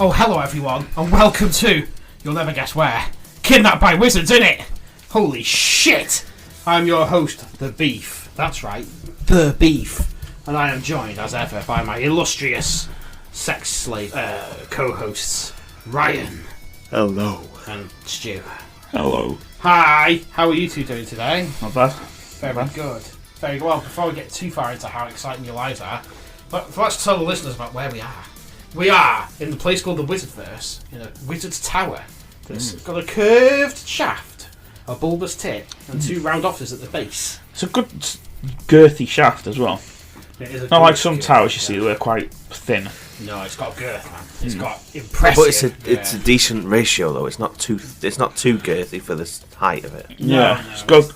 Oh, hello everyone, and welcome to, you'll never guess where, Kidnapped by Wizards, innit? Holy shit! I'm your host, The Beef. That's right, The Beef. And I am joined, as ever, by my illustrious sex slave co-hosts, Ryan. Hello. And Stu. Hello. Hi, how are you two doing today? Not bad. Very good. Very good. Well, before we get too far into how exciting your lives are, let's tell the listeners about where we are. We are in the place called the Wizardverse, in a wizard's tower that's got a curved shaft, a bulbous tip, and two round offices at the base. It's a good girthy shaft as well. It is a Not like good some girth, towers you see, they're quite thin. No, it's got girth, man. It's got impressive. But it's a decent ratio though. It's not too girthy for the height of it. No. It's got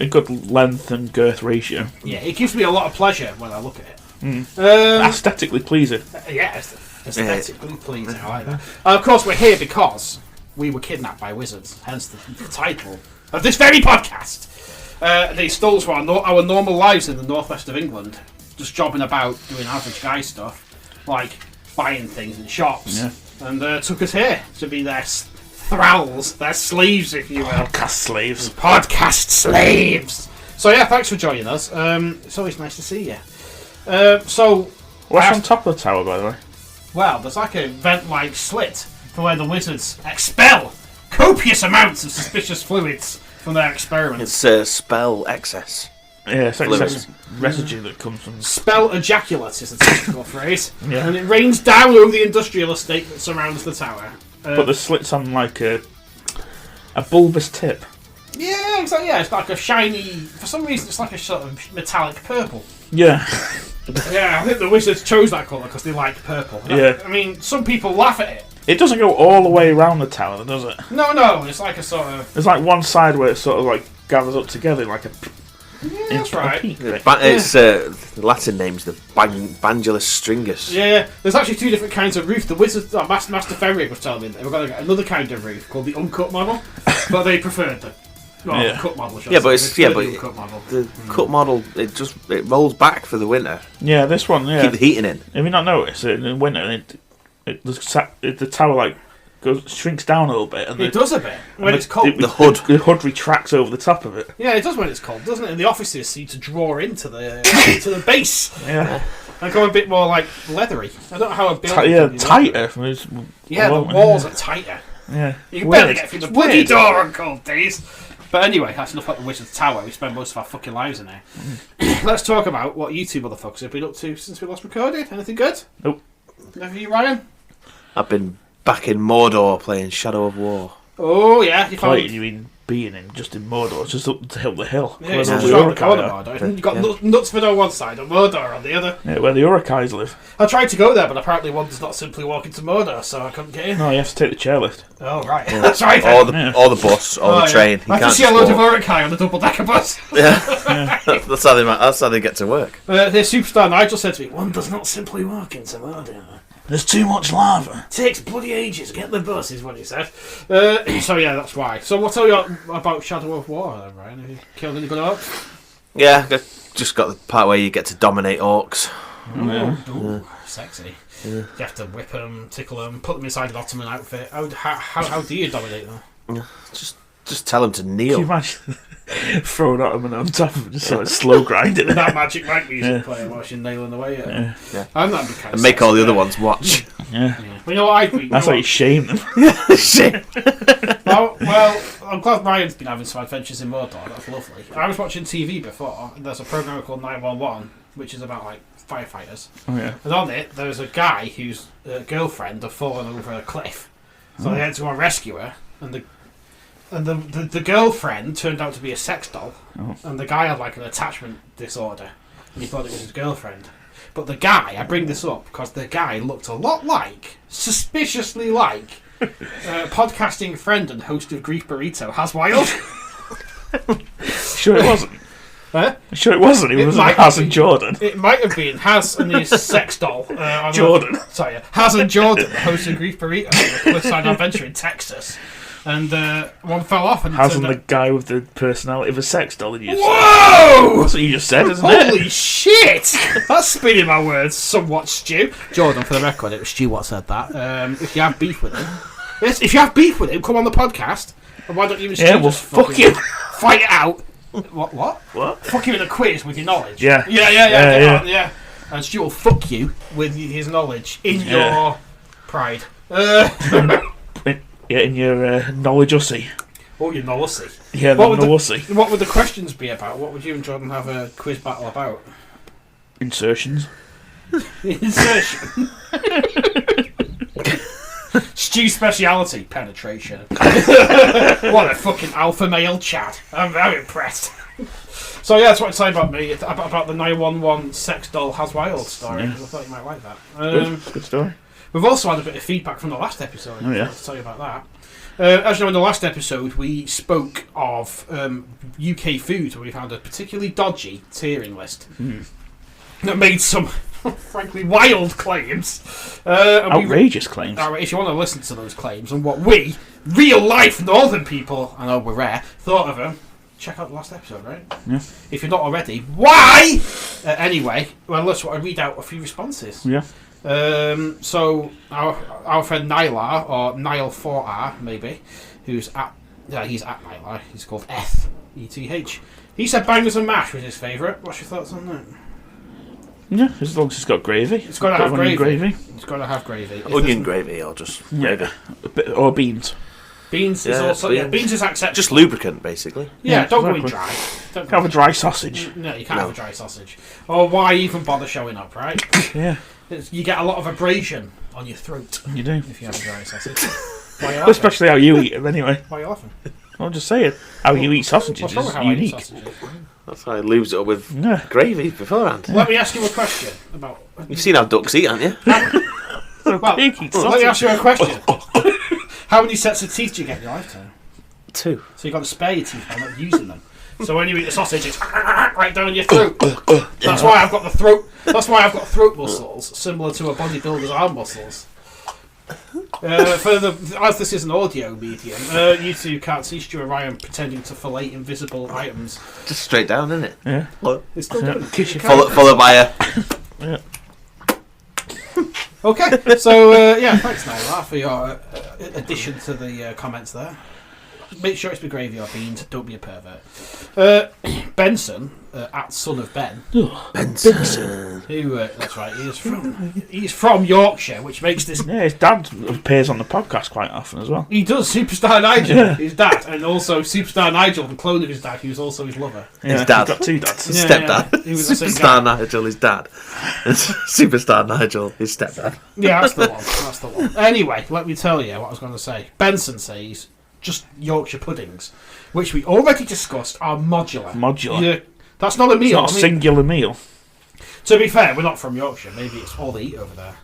a good length and girth ratio. Yeah, it gives me a lot of pleasure when I look at it. Aesthetically pleasing. Yeah, aesthetically pleasing. I like that. Of course, we're here because we were kidnapped by wizards, hence the title of this very podcast. They stole us from our normal lives in the northwest of England, just jobbing about doing average guy stuff, like buying things in shops, and took us here to be their thralls, their slaves, if you will. Podcast slaves. So yeah, thanks for joining us. It's always nice to see you. So, what's on top of the tower, by the way? Well, there's like a vent-like slit for where the wizards expel copious amounts of suspicious fluids from their experiments. It's spell excess. Yeah, it's excess residue that comes from... Spell ejaculate is the technical phrase. Yeah. And it rains down over the industrial estate that surrounds the tower. But the slit's on like a bulbous tip. Yeah, exactly. Yeah, it's like a shiny... For some reason, it's like a sort of metallic purple. Yeah. Yeah, I think the wizards chose that colour because they like purple. Yeah. I mean, some people laugh at it. It doesn't go all the way around the tower, does it? No, it's like a sort of... There's like one side where it sort of like gathers up together like a... Yeah, that's right. It's the Latin name's the Bangulus stringus. Yeah, there's actually two different kinds of roof. The wizard, Master Ferrier was telling me that they were going to get another kind of roof called the uncut model, but they preferred the cut model. The cut model it rolls back for the winter. Yeah, this one. Yeah, keep the heating in. Have you not noticed it in winter? The tower like shrinks down a little bit, and it does a bit when it's cold. The hood retracts over the top of it. Yeah, it does when it's cold, doesn't it? And the offices seem to draw into the base. Yeah, and go a bit more like leathery. I don't know how a building. Tighter. The walls are tighter. Yeah, you can barely get through the bloody door on cold days. But anyway, that's enough about the Wizard's Tower. We spend most of our fucking lives in there. Let's talk about what you two motherfuckers have been up to since we last recorded. Anything good? Nope. Never you, Ryan? I've been back in Mordor playing Shadow of War. Oh, yeah. You mean being in Mordor, just up the hill. Yeah, it's just around the corner, Mordor. You've got Knutsford on one side and Mordor on the other. Yeah, where the Urukais live. I tried to go there, but apparently one does not simply walk into Mordor, so I couldn't get in. No, you have to take the chairlift. Oh, right. Yeah. That's right. Or the bus, or the train. I have to see a load of Urukai on the double-decker bus. Yeah. That's how they get to work. The superstar Nigel said to me, one does not simply walk into Mordor. There's too much lava. It takes bloody ages. Get the bus, is what he said. So yeah, that's why. So what tell you about Shadow of War then, Ryan? Have you killed any good orcs? Yeah, just got the part where you get to dominate orcs. Ooh, sexy. Yeah. You have to whip them, tickle them, put them inside an Ottoman outfit. How do you dominate them? Just tell them to kneel. Can you imagine throwing Ottoman on top of just like slow grinding it? That Magic Mike music playing while she's nailing away at it. Yeah. I'm not kind of and make all the other ones watch. Yeah. Well, you know what I think? That's how you shame them. Shit. Well, I'm glad Ryan's been having some adventures in Mordor. That's lovely. I was watching TV before, and there's a program called 911, which is about like firefighters. Oh yeah. And on it, there's a guy whose girlfriend had fallen over a cliff, so they had to go and rescue her, and the girlfriend turned out to be a sex doll, and the guy had like an attachment disorder, and he thought it was his girlfriend. But the guy, I bring this up because the guy looked a lot like, suspiciously like, podcasting friend and host of Grief Burrito, Has Wild. Sure it wasn't. Huh? Sure it wasn't. It wasn't Has and Jordan. It might have been Has and his sex doll. Jordan. Has and Jordan, the host of Grief Burrito, on the Cliffside Adventure in Texas. and one fell off. And Hasn't the guy with the personality of a sex doll in you? Whoa! That's what you just said, isn't it? Holy shit! That's spinning my words somewhat, Stu. Jordan, for the record, it was Stu what said that. If you have beef with him, yes, if you have beef with him, come on the podcast. And why don't you and Stu just fuck you. fight it out? What? What? Fuck you in a quiz with your knowledge. Yeah. Yeah. And Stu will fuck you with his knowledge in your pride. In your knowledge ussy. Oh, your knowledge. Yeah, the knowledge. What would the questions be about? What would you and Jordan have a quiz battle about? Insertions. Insertion. Stu's speciality, penetration. What a fucking alpha male chat. I'm very impressed. So yeah, that's what I'd say about me, about the 911 sex doll has wild story. Yeah. I thought you might like that. Good story. We've also had a bit of feedback from the last episode. Oh, yeah. I'll tell you about that. As you know, in the last episode, we spoke of UK foods where we found a particularly dodgy tiering list that made some, frankly, wild claims. Outrageous claims. If you want to listen to those claims and what we, real-life northern people, I know we're rare, thought of them, check out the last episode, right? Yeah. If you're not already, why? Anyway, well, let's read out a few responses. Yeah. So our friend Nylar, or Nile4R maybe, who's at he's at Nylar. He's called ETH. He said bangers and mash was his favourite. What's your thoughts on that? Yeah, as long as it's got gravy. It's got to have gravy. It's got to have gravy. Onion gravy or just gravy. Or beans. Beans is also beans is acceptable. Just lubricant, basically. Yeah, don't go in exactly. dry. Don't have a dry sausage. No, you can't have a dry sausage. Or why even bother showing up, right? Yeah. You get a lot of abrasion on your throat You do. if you have a dry sausage. Why are you laughing? Especially how you eat them anyway. Why are you laughing? I'm just saying. How you eat sausages What's wrong with is how I eat unique. sausages? That's how he lubes it up with gravy beforehand. Let me ask you a question about. You've seen how ducks eat, haven't you? Well, Pig eats let me ask you a question. sausage. How many sets of teeth do you get in your lifetime? 2. So you've got to spare your teeth by not using them. So when you eat the sausage, it's right down your throat. That's why I've got the throat. That's why I've got throat muscles similar to a bodybuilder's arm muscles. As this is an audio medium, you two can't see Stu and Ryan pretending to fillet invisible items. Just straight down, isn't it? Yeah. It's still doing it. Kiss your Followed by a... Yeah. Okay, so thanks Nyla for your addition to the comments there. Make sure it's with gravy or beans. Don't be a pervert. Benson, at son of Ben, Benson. who that's right, he's from Yorkshire, which makes this. Yeah, his dad appears on the podcast quite often as well. He does. Superstar Nigel, Yeah. his dad, and also Superstar Nigel, the clone of his dad, who's also his lover. Yeah, His dad. He's got 2 dads. Yeah, Stepdad. yeah. He was the same Superstar guy. Nigel, his dad. Superstar Nigel, his stepdad. Yeah, that's the one. That's the one. Anyway, let me tell you what I was going to say. Benson says just Yorkshire puddings, which we already discussed, are modular. Modular. Yeah, that's not a It's meal. not a singular meal. To be fair, we're not from Yorkshire. Maybe it's all they eat over there.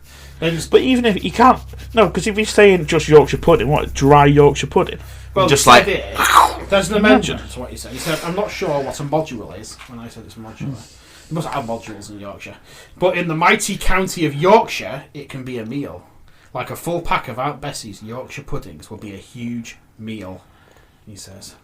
But even if you can't... No, because if you're saying just Yorkshire pudding, what, dry Yorkshire pudding? Well, just like like- it, there's an amendment to what he said. He said, I'm not sure what a module is, when I said it's modular. You must have modules in Yorkshire. But in the mighty county of Yorkshire, it can be a meal. Like a full pack of Aunt Bessie's Yorkshire puddings will be a huge meal, he says.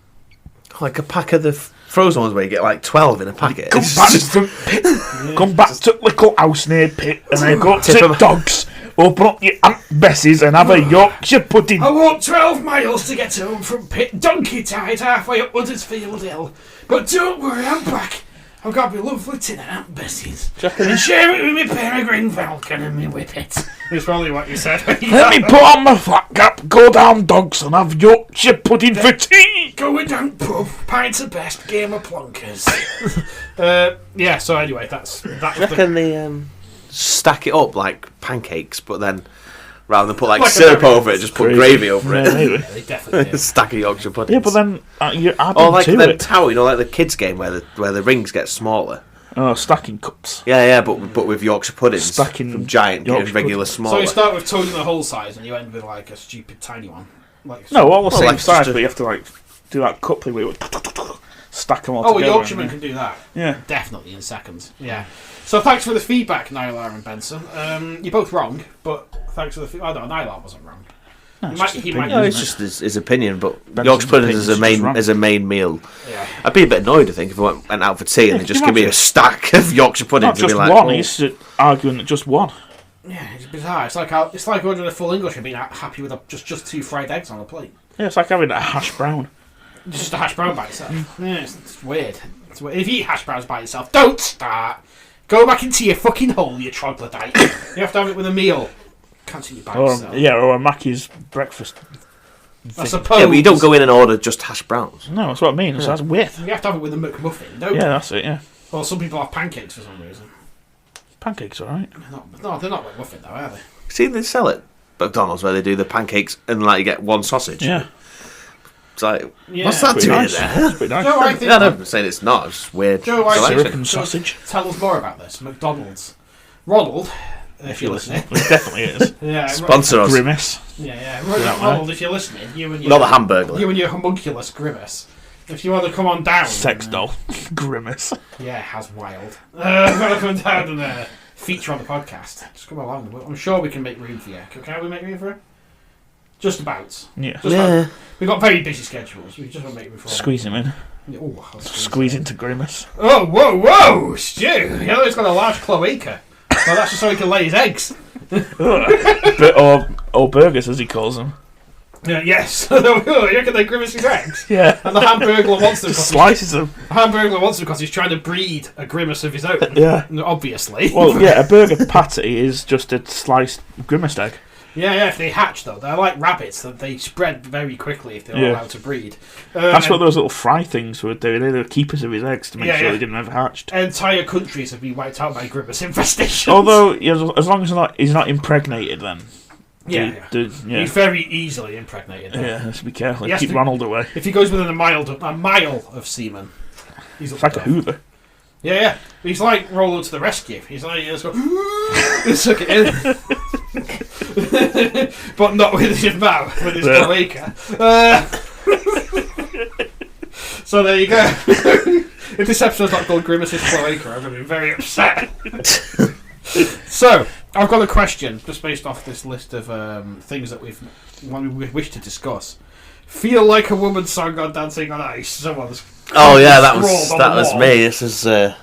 Like a pack of the frozen ones where you get like 12 in a packet. Come It's back, just- to pit. Come back to little house near pit and then go Tip to 'em. dogs, open up your Aunt Bessie's and have a Yorkshire pudding. I walked 12 miles to get home from pit, donkey tied halfway up Huddersfield Hill. But don't worry, I'm back. I've got my lovely tin at Aunt Bessie's. And share it with my peregrine falcon and my whippet. It's probably what you said. Let me put on my flat cap, go down dogs and have Yorkshire pudding for tea. Going down pub, pints of best, game of plonkers. Yeah, so anyway, that's I the... reckon they stack it up like pancakes, but then rather than put like Like a syrup very- over it, just put gravy over Yeah, it. maybe. They definitely do. Stack of Yorkshire puddings. Yeah, but then you're adding or like to the it. tower, you know, like the kids' game where the rings get smaller. Oh, stacking cups. Yeah, but with Yorkshire puddings, Stacking from giant to Yorkshire regular puddings. So smaller. you start with total the whole size and you end with like a stupid tiny one. Like No, all the same like size, just a- but you have to like do that coupling where you stack them all Oh, a together. Yorkshireman and, can do that. yeah. Definitely in seconds. Yeah. So thanks for the feedback, Nylar and Benson. You're both wrong, but thanks for the feedback. I don't know, Nylar wasn't wrong. He might. No, it's just his opinion, but Benson's Yorkshire pudding opinion's as a main meal. Yeah. I'd be a bit annoyed, I think, if I went out for tea and they just give me a stack of Yorkshire puddings. Not just and be like, one. oh. He's arguing that just one. Yeah, it's bizarre. It's like ordering a full English and being happy with just 2 fried eggs on a plate. Yeah, it's like having a hash brown. Just a hash brown by itself. Yeah, it's weird. It's weird. If you eat hash browns by yourself, don't start. Go back into your fucking hole, you troglodyte. You have to have it with a meal. Can't see you by yourself. Yeah, or a Mackey's breakfast. I suppose. Yeah, but you don't go in and order just hash browns. No, that's what I mean. So that's weird. You have to have it with a McMuffin, don't you? Yeah, that's it. Yeah, Well, some people have pancakes for some reason. pancakes, all right. They're not McMuffin though, are they? See, they sell it McDonald's where they do the pancakes and like you get one sausage. Yeah, It's like, Yeah. what's that pretty doing nice. there? It's pretty nice. Joe, I think. Yeah, I'm saying it's not. It's just weird. Joe, I selection. Syrup and sausage. Tell us more about this. McDonald's. Ronald, if you're listening. It definitely is. Yeah, Sponsor us. Grimace. Yeah. that Ronald, if you're listening, you and your Not the Hamburglar. You and your homunculus Grimace. If you want to come on down. Sex doll. Grimace. Yeah, has wild. Want to come down and feature on the podcast? Just come along. I'm sure we can make room for you. Can we make room for her? Just about. Yeah. Just about. We've got very busy schedules. We just want to make room for her. Squeeze him in. Oh, Squeeze into Grimace. Oh, whoa, Stu! You know he's got a large cloaca. Well, that's just so he can lay his eggs. or burgers, as he calls them. Yes. You reckon they grimace his eggs? Yeah. And the Hamburglar wants them. Just slices them. The Hamburglar wants them because he's trying to breed a Grimace of his own. Yeah. Obviously. Well, yeah, a burger patty is just a sliced Grimace egg. Yeah, if they hatch though, they're like rabbits. That they spread very quickly if they're allowed to breed. That's what those little fry things were doing. They were keepers of his eggs to make sure they didn't ever hatched. Entire countries have been wiped out by Grimace infestations. Although, as long as he's not impregnated, then. He's very easily impregnated. Yeah, has to be careful. He has Keep to- Ronald away. If he goes within a mile of semen, he's It's like a Hoover. Yeah. He's like Rollo to the rescue. He's like, just go, suck it in. But not with his mouth, with his cloaca. So there you go. If this episode's not called Grimace's Cloaca, I'm going to be very upset. So, I've got a question, just based off this list of things that we wish to discuss. Feel Like a Woman song on Dancing on Ice. Someone's that scrawled on was the wall. me. This is a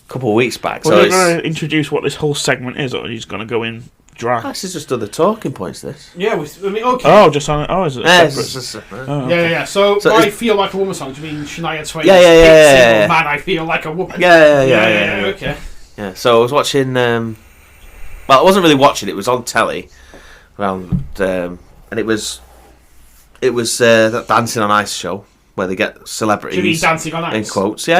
couple of weeks back. Well, So we're it's going to introduce what this whole segment is, or he's going to go in dry. this is just other talking points. This. Yeah, okay. Oh, just on it. Oh, is it Yeah, separate? Yeah. So So by it's- Feel Like a Woman song, do you mean Shania Twain's Yeah. Man, I Feel Like a Woman? Yeah. Okay. Yeah. So I was watching. Well, I wasn't really watching. It was on telly, around, and it was that Dancing on Ice show where they get Do you mean celebrities Dancing on Ice? in quotes. Yeah,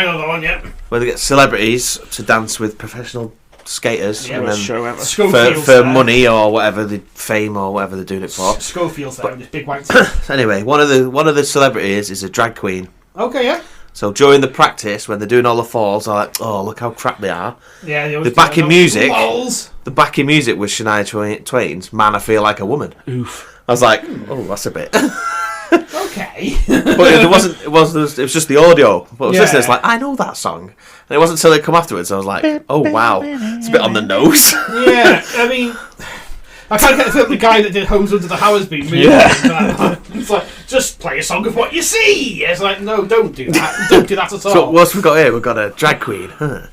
I know the one, yeah. Where they get celebrities to dance with professional skaters Yeah, and Worst then show ever. Schofield's for there. money or whatever, the fame or whatever they're doing it for. Schofield's there with this big white tee. Anyway, one of the celebrities is a drag queen. Okay, yeah. So during the practice, when they're doing all the falls, they're like, "Oh, look how crap they are." Yeah, The backing music. Lols. The backing music was Shania Twain's "Man, I Feel Like a Woman." Oof. I was like, "Oh, that's a bit." Okay. But it was just the audio. But I was listening, it's Yeah. like, I know that song. And it wasn't until it come afterwards, I was like, oh wow, it's a bit on the nose. Yeah, I mean, I can't get the feel the guy that did Homes Under the Hammersby movie. Yeah. It's like, just play a song of what you see. It's like, no, don't do that. Don't do that at all. So what's we got here? We've got a drag queen. Huh.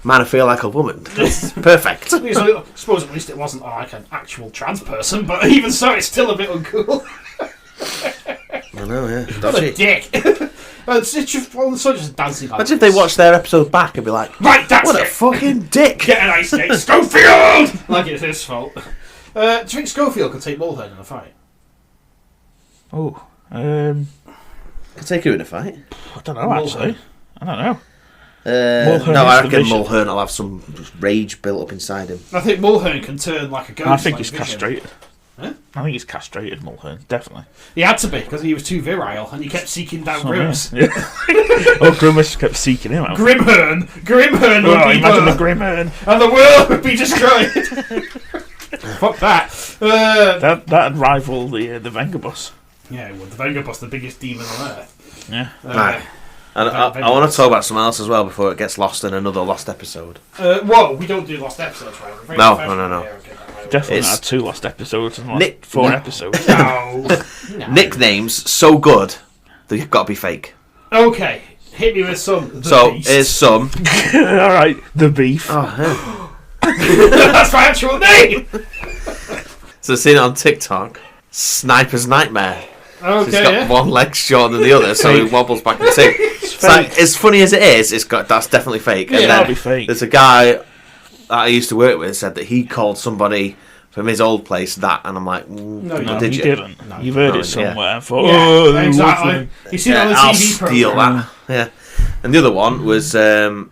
Man, I feel like a woman. That's perfect. So I suppose at least it wasn't like an actual trans person, but even so, it's still a bit uncool. I know, yeah. What a Dodgy. dick. It's just all of a sudden just dancing on Imagine if they watched their episode back and be like, right, that's what a it. fucking dick. Get an ice skate, Schofield! Like it's his fault. Do you think Schofield could take Mulhern in a fight? Oh. Could take you in a fight. I don't know, actually. I don't know. No, Mulhern is I the reckon vision. Mulhern will have some rage built up inside him. I think Mulhern can turn like a ghost. I think like he's Vision. castrated. Huh? I think he's castrated, Mulhern. Definitely. He had to be because he was too virile and he kept seeking down Grimace. Yeah. Oh, Grimace kept seeking him out. Grimhern Oh, would be imagine the birth, Grimace. and the world would be destroyed. Fuck that. That'd rival the Vengabus. Yeah, well, the Vengabus, the biggest demon on earth. Yeah. Right. And I want to talk about something else as well before it gets lost in another lost episode. Whoa, we don't do lost episodes, right? No. Definitely It's- not had 2 lost episodes and Nick- 4 no. episodes. No. Nicknames so good they've got to be fake. Okay, hit me with some. So here's some. Alright, the beef. Oh, That's my actual name! So I've seen it on TikTok. Sniper's Nightmare. Okay, He's got yeah. one leg shorter than the other, so he wobbles back and two. It's like, as funny as it is, that's definitely fake. Yeah, And that'll then be fake. there's a guy that I used to work with said that he called somebody from his old place that, and I'm like, No, No, did you you? didn't. No. You've heard No, it somewhere. And thought, Yeah, oh, exactly. You see it on the I'll TV steal program. that. Yeah. And the other one was the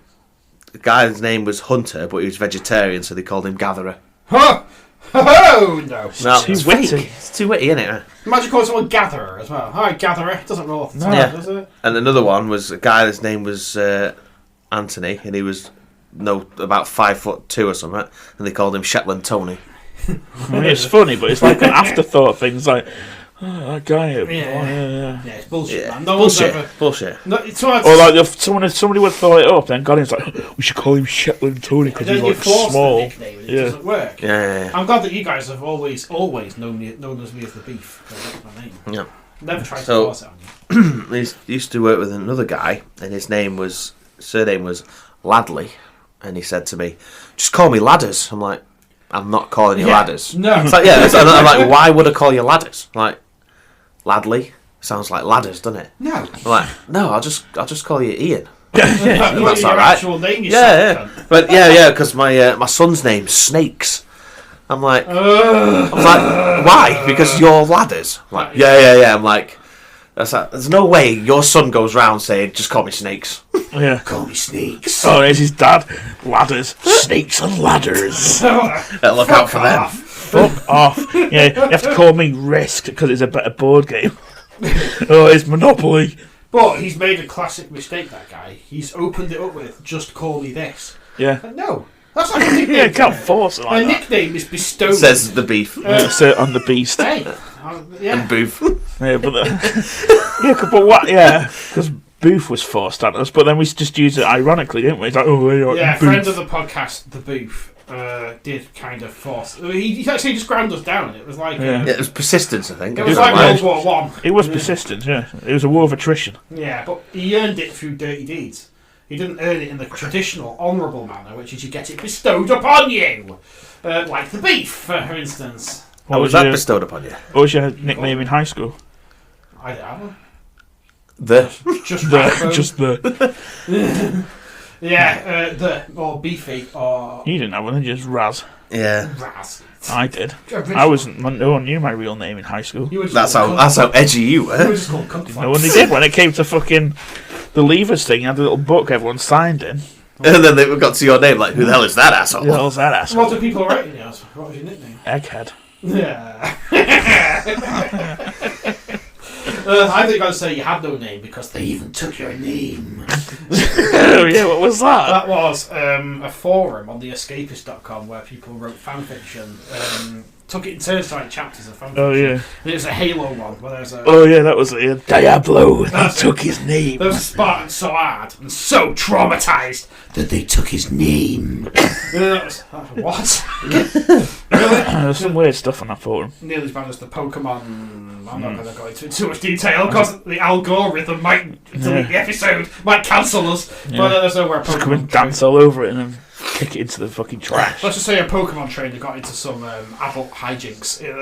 guy's name was Hunter, but he was vegetarian, so they called him Gatherer. Huh? Oh, no. No, too it's witty. fake. It's too witty, isn't it? Imagine calling someone Gatherer as well. Hi, Gatherer. It doesn't roll off the tongue, Yeah. does it? And another one was a guy. His name was Anthony, and he was about 5'2" or something, and they called him Shetland Tony. I mean, it's funny, but it's like an afterthought thing. It's like, oh, that guy. Yeah. Yeah. Yeah, it's bullshit, Yeah, man. No one's bullshit, ever... bullshit. No, it's hard Or like if somebody would throw it up, then Godin's like, we should call him Shetland Tony because then he's you like force small. the nickname and it Yeah. doesn't work. Yeah. I'm glad that you guys have always known as me as the beef. 'Cause that's my name. Yeah. Never tried to So- force it on you. He used to work with another guy, and his surname was Ladley, and he said to me, "Just call me Ladders." I'm like, "I'm not calling you Yeah. Ladders." No. It's like, yeah. I'm like, why would I call you Ladders? I'm like, Ladley sounds like ladders, doesn't it? No. I'm like, no, I'll just call you Ian. That's That's your all right. actual name, you Yeah, suck yeah. But yeah, because my son's name's Snakes. I'm like, why? Because you're Ladders. I'm like, yeah. I'm like, there's no way your son goes round saying, "Just call me Snakes." Yeah. Call me Snakes. Oh, there's his dad. Ladders. Snakes and ladders. Look out for them. Fuck off. Yeah, you have to call me Risk because it's a better board game. Oh, it's Monopoly. But he's made a classic mistake, that guy. He's opened it up with, "Just call me this." Yeah. No. That's not a nickname. Yeah, you can't force it A like that. nickname is bestowed. Says the beef That's it on the beast. Hey. Yeah. and boof. Yeah, but but what? Yeah, because Booth was forced at us, but then we just used it ironically, didn't we? It's like, oh, Yeah, Booth. friend of the podcast, The Booth, did kind of force. He actually just ground us down. It was like Yeah. Yeah, it was persistence, I think. it was Yeah. like World War One. It was persistent. Yeah, it was a war of attrition. Yeah, but he earned it through dirty deeds. He didn't earn it in the traditional, honourable manner, which is you get it bestowed upon you, like the beef, for instance. How was that bestowed upon you? What was your nickname in high school? I don't know. The Just Rambo. Just the. Yeah, or beefy or You didn't have one, just Raz. yeah. Raz. I did. I wasn't. No one knew my real name in high school. You were just That's called how edgy you You were were. just called cunt No one did when it came to fucking the Levers thing. You had a little book everyone signed in. And then they got to your name, like, who the hell is that asshole? Who the hell's that asshole? What do people write you as? What was your nickname? Egghead. Yeah. I think I'd say you had no name because they even took your name. Oh yeah, what was that? That was a forum on theescapist.com where people wrote fanfiction. Took it in turns to write chapters of fanfiction. Oh yeah. And it was a Halo one where there was a. Oh yeah, that was it. Diablo. They That's took his name. There was a Spartan so hard and so traumatised that they took his name. What? Really? There's some weird stuff on that forum. Nearly as bad as the Pokemon. I'm not going to go into too much detail because the algorithm might delete the episode, might cancel us. But there's nowhere Just come and Pokemon. dance all over it and then kick it into the fucking trash. Let's just say a Pokemon trainer got into some adult hijinks in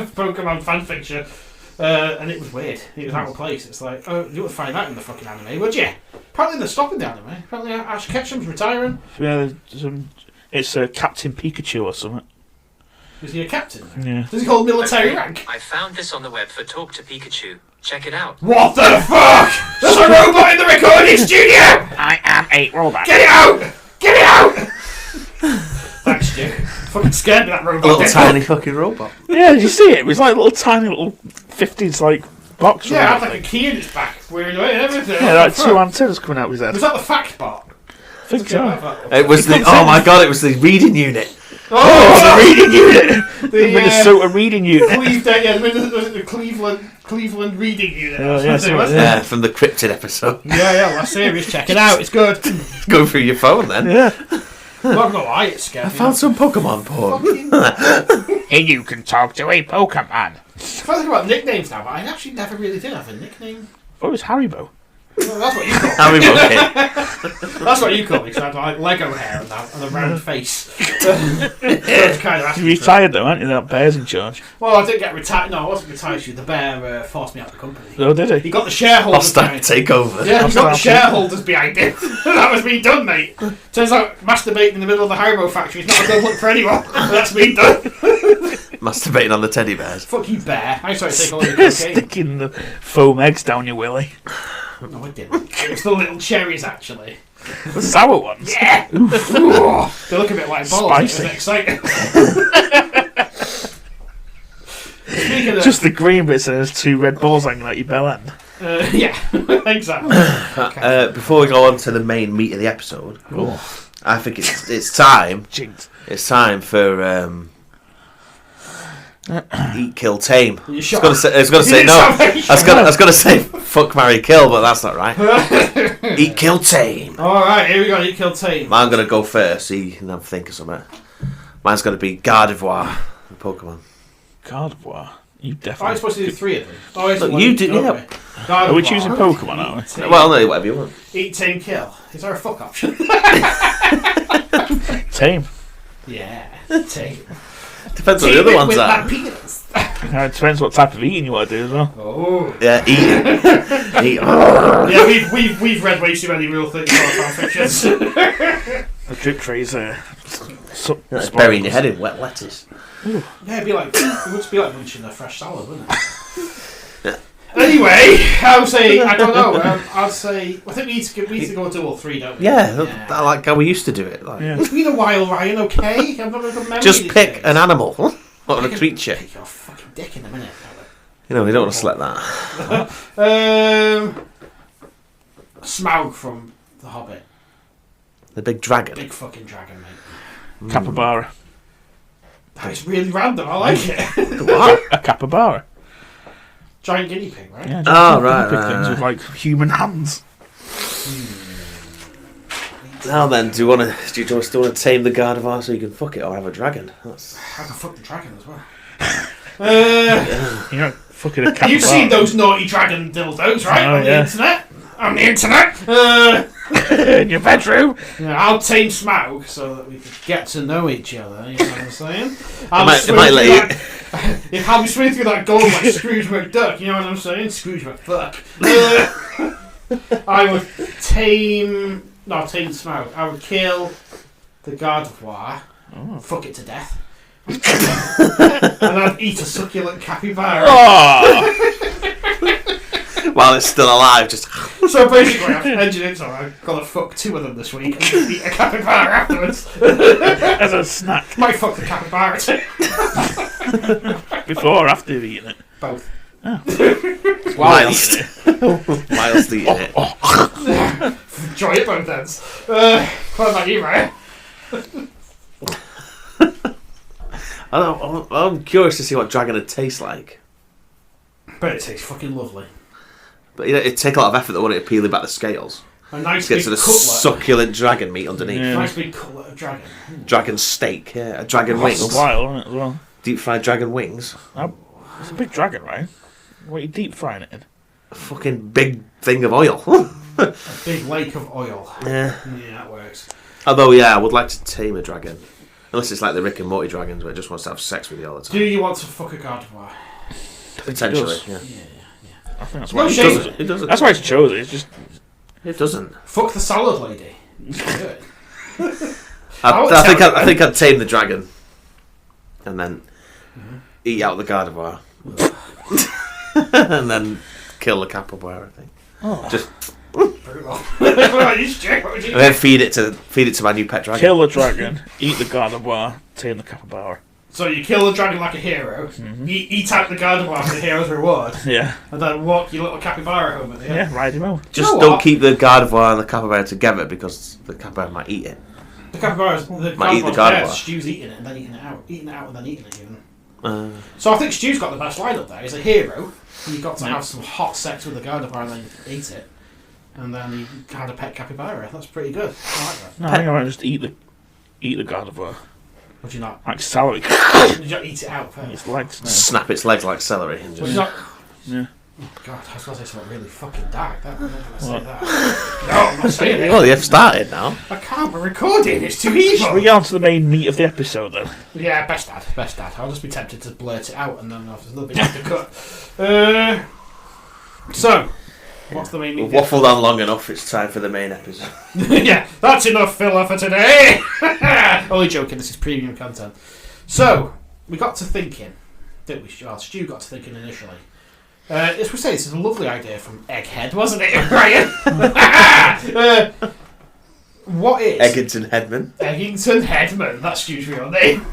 Pokemon fanfiction. And it was weird. It was out of place. It's like, oh, you would find that in the fucking anime, would you? Apparently they're stopping the anime. Apparently Ash Ketchum's retiring. Yeah, it's Captain Pikachu or something. Is he a captain? Yeah. Does he hold military rank? I found this on the web for Talk to Pikachu. Check it out. What the fuck? There's a robot in the recording studio! I am a robot. Get it out! Get it out! Thanks, Stu. Fucking scared me, that robot. A little did. tiny fucking robot. Yeah, did you see it? It was like a little tiny little 50s like box. Yeah, it had robot like a thing. key in its back. Weird way and everything. Yeah, like What the two fuck? antennas coming out of his head. Was that the fact bot? I think so. It was the. Oh my god! It was the reading unit. the reading unit. The Minnesota reading unit. the Cleveland reading unit. Yeah, from the cryptid episode. Yeah, last series. Check it out. It's good. Go through your phone then. Yeah. I'm not gonna lie, it's scary. I found some Pokemon porn. And you can talk to a Pokemon. I think about nicknames now, but I actually never really did have a nickname. Oh, it's Haribo. Well, that's what you call me. Harry Monkey. That's what you call me, because I had like Lego hair and a round face. Kind of You retired though, aren't you? That bear's in charge. Well, I didn't get retired. No, I wasn't retired. The bear forced me out of the company. Oh, did he? He got the shareholders Hostile behind it. takeover. Yeah, he got the Hostile shareholders behind it. That was me done, mate. Turns out masturbating in the middle of the Haribo factory is not a good look for anyone. That's me done. Masturbating on the teddy bears. Fuck you, bear. I tried to take all your cocaine. Sticking the foam eggs down your willy. No, I didn't. It was the little cherries, actually. The sour ones. Yeah! They look a bit like balls. Spicy. It was exciting. Speaking of... Just the green bits and there's 2 red balls hanging out your bell end. Yeah, exactly. Before we go on to the main meat of the episode, I think it's time. Jinx. It's time for eat, kill, tame. I was gonna say no. I was gonna say fuck, marry, kill, but that's not right. Eat, kill, tame. All right, here we go. Eat, kill, tame. I'm gonna go first. So you can have a think of something. Mine's gonna be Gardevoir, Pokemon. Gardevoir. You I'm definitely. supposed to do 3 of them. Oh, Look, you did. Yeah. Are we choosing Pokemon, aren't we? Tame. Well, no, whatever you want. Eat, tame, kill. Is there a fuck option? Tame. Yeah, tame. Depends on the other ones with are. that penis. It depends what type of eating you want to do as well. Oh. Yeah, eat. Yeah, we've read way too many Rule 34 fan fictions. The drip trays That's burying your head in wet lettuce. Yeah, it would just be like munching a fresh salad, wouldn't it? Anyway, I would say, I don't know, I think we need to go to all 3, don't we? Yeah, I like how we used to do it. Like, Yeah. It's been a while, Ryan, okay? I've not got a good memory just these pick days. an animal, not a creature. Pick your fucking dick in a minute. You know, we don't want to select that. Smaug from The Hobbit. The big dragon. Big fucking dragon, mate. Capybara. That is really random, I like it. What? A capybara. Giant guinea pig, right? Yeah, Oh, right, big right, things right. with like human hands. Now then, do you still want to tame the Gardevoir so you can fuck it, or have a dragon? I can fuck the dragon as well. You know, fucking a capybara. You've seen those naughty dragon dildos, right? Oh, on the yeah. internet? On the internet? in your bedroom. Yeah, I'll tame Smaug so that we can get to know each other, you know what I'm saying? It might let you... I'll be swimming through that gold like Scrooge McDuck, you know what I'm saying? Scrooge McFuck. I would tame Smaug. I would kill the Gardevoir, fuck it to death, and I'd eat a succulent capybara. Oh. While it's still alive, just... So basically, I've engineered it so I've got to fuck 2 of them this week and just eat a capybara afterwards. As a snack. Might fuck the capybara too. Before or after you've eaten it? Both. Oh. Whilst eating it. Enjoy it both ends. What about you, Ryan? I'm curious to see what dragon would taste like. But it tastes fucking lovely. But you know, it'd take a lot of effort, though, wouldn't it, peeling back the scales? A nice To get big to the cutlet. succulent dragon meat underneath. Yeah. Nice big cutlet of dragon. Dragon steak, yeah. A dragon It's wings. wild, isn't it, as well? Deep fried dragon wings. It's a big dragon, right? What are you deep frying it in? A fucking big thing of oil. A big lake of oil. Yeah. Yeah, that works. Although, yeah, I would like to tame a dragon. Unless it's like the Rick and Morty dragons where it just wants to have sex with you all the time. Do you want to fuck a Gardevoir? Potentially, yeah. I think that's No why shame. it's It doesn't. That's why it's chosen. It's just It doesn't. Fuck the salad lady. You can do it. I think I'd tame the dragon. And then eat out the Gardevoir. And then kill the capybara, I think. Oh. Just Brutal. What would you and do? then feed it to my new pet dragon. kill the dragon, eat the Gardevoir, tame the capybara. So you kill the dragon like a hero, you eat out the Gardevoir for the hero's reward, Yeah. and then walk your little capybara home at the end. Yeah, ride him out. Just You know don't what? keep the Gardevoir and the capybara together because the capybara might eat it. The capybara. Might eat the capybara. Stu's eating it and then eating it out and then eating it even. So I think Stu's got the best line up there. He's a hero. He got to have some hot sex with the capybara and then eat it, and then he had a pet capybara. That's pretty good. I like that. No, I think I might just eat the capybara. Would you not? Like celery. Did you not eat it out first? Its legs. No. Snap its legs like celery. And Would you just... not? Yeah. Oh, God, I was going to say something really fucking dark. I'm not going to say that. No, I'm not saying it. Well, you've started now. I can't be recording. It's too evil. Should we get on to the main meat of the episode then? Yeah, best dad. I'll just be tempted to blurt it out and then there's a little bit to cut. So, what's the main We've waffled on long enough. It's time for the main episode. Yeah, that's enough filler for today. Only joking. This is premium content. So, we got to thinking, didn't we? Well, Stu got to thinking initially. As we say, this is a lovely idea from Egghead, wasn't it, Brian? What is Eggington Headman? Eggington Headman? That's Stu's real name.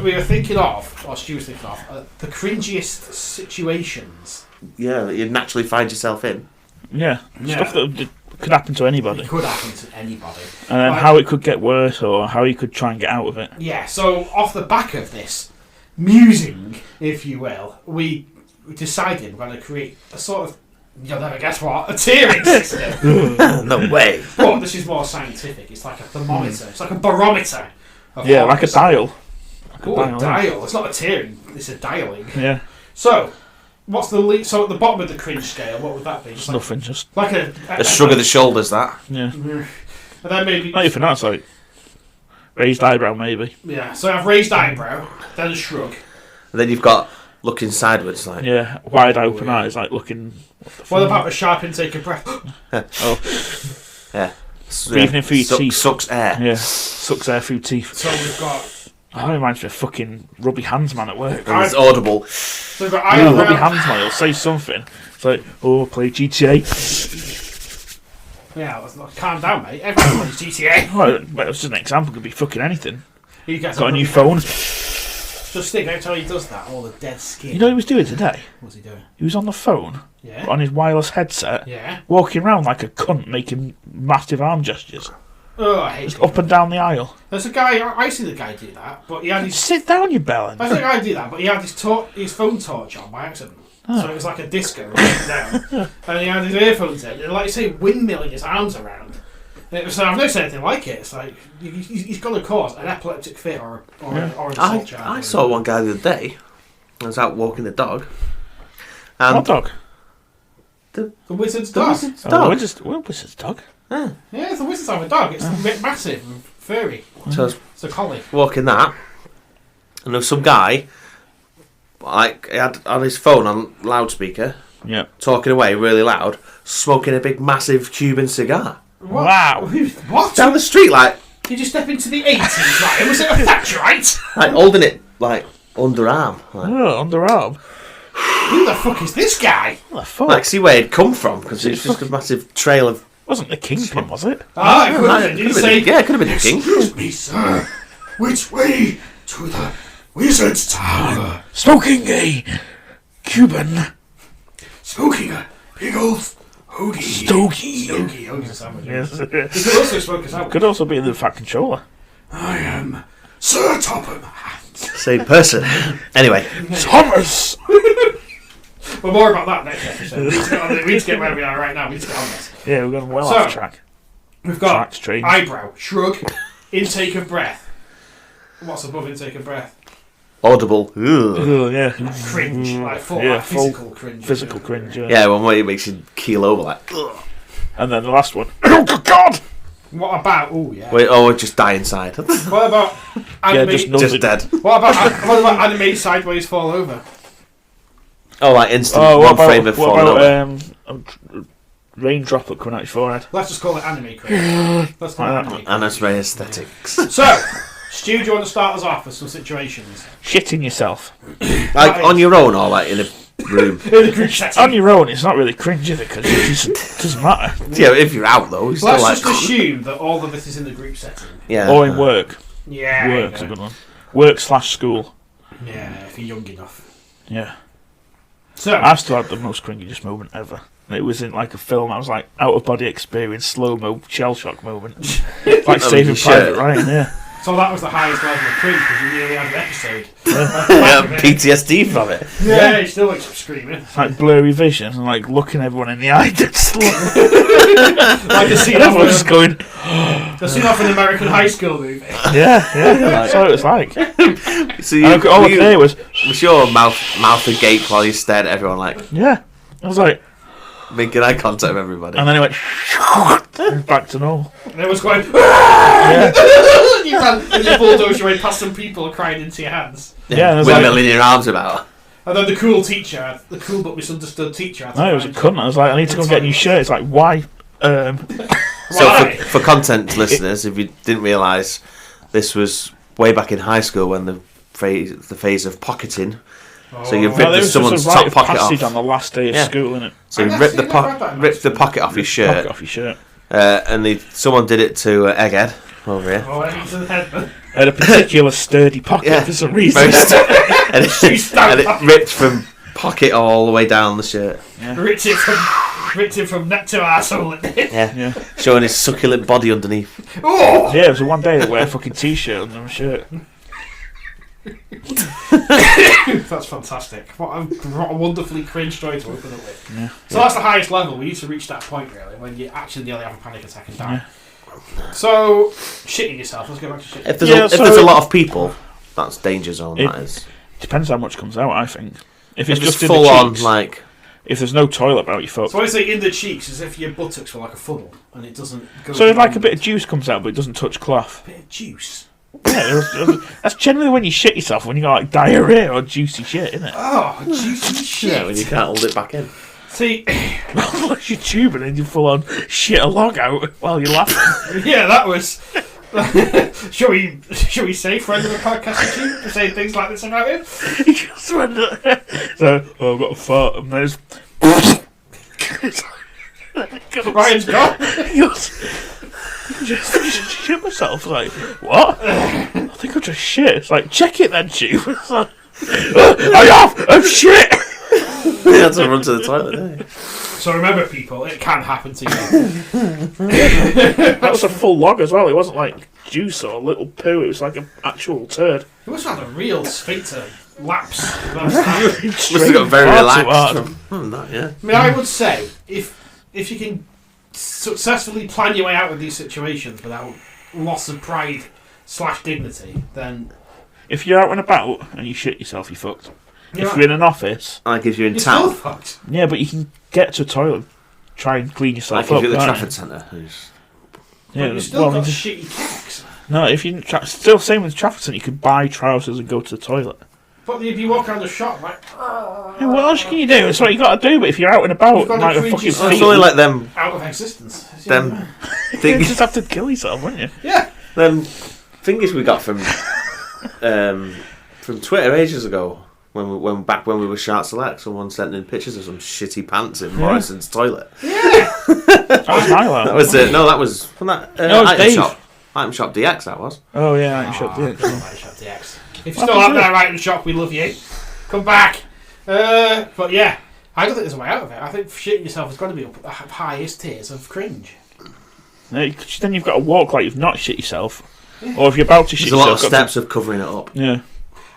We were thinking of, or Stu was thinking of, the cringiest situations. Yeah, that you'd naturally find yourself in. Yeah. Stuff that could happen to anybody. It could happen to anybody. And then how it could get worse or how you could try and get out of it. Yeah, so off the back of this musing, if you will, we decided we're going to create a sort of, you'll never guess what, a tiering system. No way. But this is more scientific. It's like a thermometer. It's like a barometer. Yeah, like a dial. A dial. It's not a tiering. It's a dialing. Yeah. So, what's the so at the bottom of the cringe scale? What would that be? Just nothing. Just like a shrug of the shoulders. That. Yeah. And then maybe not even that's like raised eyebrow, maybe. Yeah. So I've raised eyebrow, then a shrug. And then you've got looking sideways, like wide open eyes, like looking. What about a sharp intake of breath? Yeah. Breathing in through your teeth. Sucks air. Yeah. Sucks air through teeth. So we've got. I reminds me of fucking rubby hands man at work. It's audible. So we've got eyebrow. Rubby hands man, he'll say something. It's like, play GTA. Yeah, calm down, mate. Everyone plays GTA. Well, that's just an example. Could be fucking anything. He gets got a new phone. Just think, every time he does that, all the dead skin. You know what he was doing today? What's he doing? He was on the phone. Yeah. On his wireless headset. Yeah. Walking around like a cunt, making massive arm gestures. Oh, I hate just people. Up and down the aisle. There's a guy, I see the guy do that, but he had his... Sit down, you bellend. I think I do that, but he had his phone torch on by accident. Oh. So it was like a disco right down. And he had his earphones in, and like you say, windmilling his arms around. And it was, I've never seen anything like it. It's like, he's going to cause an epileptic fit or an assault charge. I saw one guy the other day. I was out walking the dog. And what dog? The wizard's dog. The wizard's dog. Wizard's dog? Yeah, it's the wizard's have a dog. It's massive and furry. So I was it's a collie. Walking that, and there was some guy, like, he had on his phone on loudspeaker, talking away really loud, smoking a big massive Cuban cigar. What? Wow. What? Down the street, like... Did you step into the 80s, right? Was it a Thatcherite? Like, holding it, like, underarm. Like, underarm? Who the fuck is this guy? What the fuck? Like, see where he'd come from, because it's just a massive trail of... Wasn't the Kingpin, was it? Ah, it could have been. Did you say... Yeah, it could have been the king. Excuse me, sir. Which way to the wizard's tower? Smoking a Cuban. Smoking a big old... Hoagie. Hoagie's a sandwich. Yes. You could also smoke a sandwich. Could also be the fat controller. I am Sir Topham Hatt. Same person. Anyway. Thomas! Well, more about that next episode. We need to get where we are right now. We need to get on this. Yeah, we're going well off track. We've got eyebrow, shrug, intake of breath. What's above intake of breath? Audible. Ugh, yeah. Cringe. Like physical cringe. Physical cringe, yeah. Yeah, one way it makes you keel over, like... Ugh. And then the last one. Oh, God! What about... Oh, yeah. Wait, just die inside. What about... just dead. What about anime sideways fall over? Oh, like instant one frame of falling over. Rain droplet coming out your forehead. Let's just call it anime cringe. Let's call it anime cringe. And that's very aesthetics. So... Stu, do you want to start us off with some situations? Shitting yourself. Like on your own or like in a room? In a group setting. On your own, it's not really cringe, is it? Because it doesn't matter. Yeah, if you're out though. Let's just assume that all of this is in the group setting. Yeah. Or in work. Yeah. Work's a good one. Work/school. Yeah, if you're young enough. Yeah. So I've still had the most cringiest moment ever. And it was in like a film. I was like out of body experience, slow mo, shell shock moment, like Saving Private Ryan. Yeah. So that was the highest level of cringe because you nearly had an episode. PTSD from it. Yeah, he still wakes up screaming. Like blurry vision and like looking everyone in the eye. Just Like the scene everyone just going. The scene off an American high school movie. Yeah. That's what it was like. So all I could hear was your mouth agape while you stared at everyone like. Yeah. I was like making eye contact with everybody. And then it went back to normal. And it was going. Yeah. You ran and you bulldoze your way past some people crying into your hands. Yeah, with like, milling your arms about. And then the cool teacher, the cool but misunderstood teacher. No, it was a cunt. I was like, I need to go and get a new shirt. It's like, why? So for content listeners, if you didn't realise, this was way back in high school when the phase of pocketing. So you ripped someone's top pocket off on the last day of school, innit? So you ripped the pocket off your shirt. And someone did it to Egghead over here. Oh, Egghead's the head. Had a particular sturdy pocket for some reason. and it ripped from pocket all the way down the shirt. Yeah. Ripped it from neck to arsehole. Yeah. Showing his succulent body underneath. Oh! Yeah, it was one day to wear a fucking t-shirt under my shirt. That's fantastic. What a wonderfully cringe story to open it with. Yeah. So that's the highest level. We need to reach that point really when you actually nearly have a panic attack and die. Yeah. So shitting yourself. Let's go back to shitting. If there's a lot of people, that's danger zone. That is. Depends how much comes out. I think if it's just full in the cheeks, on like. If there's no toilet about, you fuck. So I say in the cheeks as if your buttocks were like a funnel and it doesn't go. So like a bit of juice comes out, but it doesn't touch cloth. A bit of juice. Yeah, that's generally when you shit yourself, when you got like diarrhea or juicy shit, isn't it? Oh, juicy shit. Yeah, when you can't hold it back in. See, like you're tubing and you full on shit a log out while you're laughing. Yeah, that was. Shall we say friend of the podcast to say things like this about him? He just went so, I've got a fart and there's Ryan's gone. Just shit myself. Like, what? I think I just shit. It's like, check it then, Chief. It's like, I'm shit. You had to run to the toilet, didn't you? So remember, people, it can happen to you. That was a full log as well. It wasn't like juice or a little poo. It was like an actual turd. You must have had a real sphincter lapse. Must have got very relaxed from that, yeah. I mean, I would say, if you can successfully plan your way out of these situations without loss of pride / dignity, then... If you're out and about and you shit yourself, you're fucked. If you're in an office... And if you're in town. town. Still fucked. Yeah, but you can get to a toilet, try and clean yourself up. Like if you're at the Trafford Centre. Yeah, but you've still got shitty kicks. No, if you... Still same with Trafford Centre, you could buy trousers and go to the toilet. But if you walk around the shop, like... Yeah, what else can you do? That's what you got to do, but if you're out and about, like a fucking feet... It's only like them... Out of existence. Them... You just have to kill yourself, wouldn't you? Yeah. Them fingers we got from Twitter ages ago, when we were Shark Select, someone sent in pictures of some shitty pants in Morrison's toilet. Yeah. That was my lad. That was it. No, that was from that item shop. Item Shop DX, that was. Oh yeah, Item Shop DX. Item Shop DX. If you're still out there, Item Shop, we love you. Come back. But yeah, I don't think there's a way out of it. I think shitting yourself has got to be up at the highest tiers of cringe. No, then you've got to walk like you've not shit yourself, or if you're about to shit yourself. There's a lot of steps of covering it up. Yeah.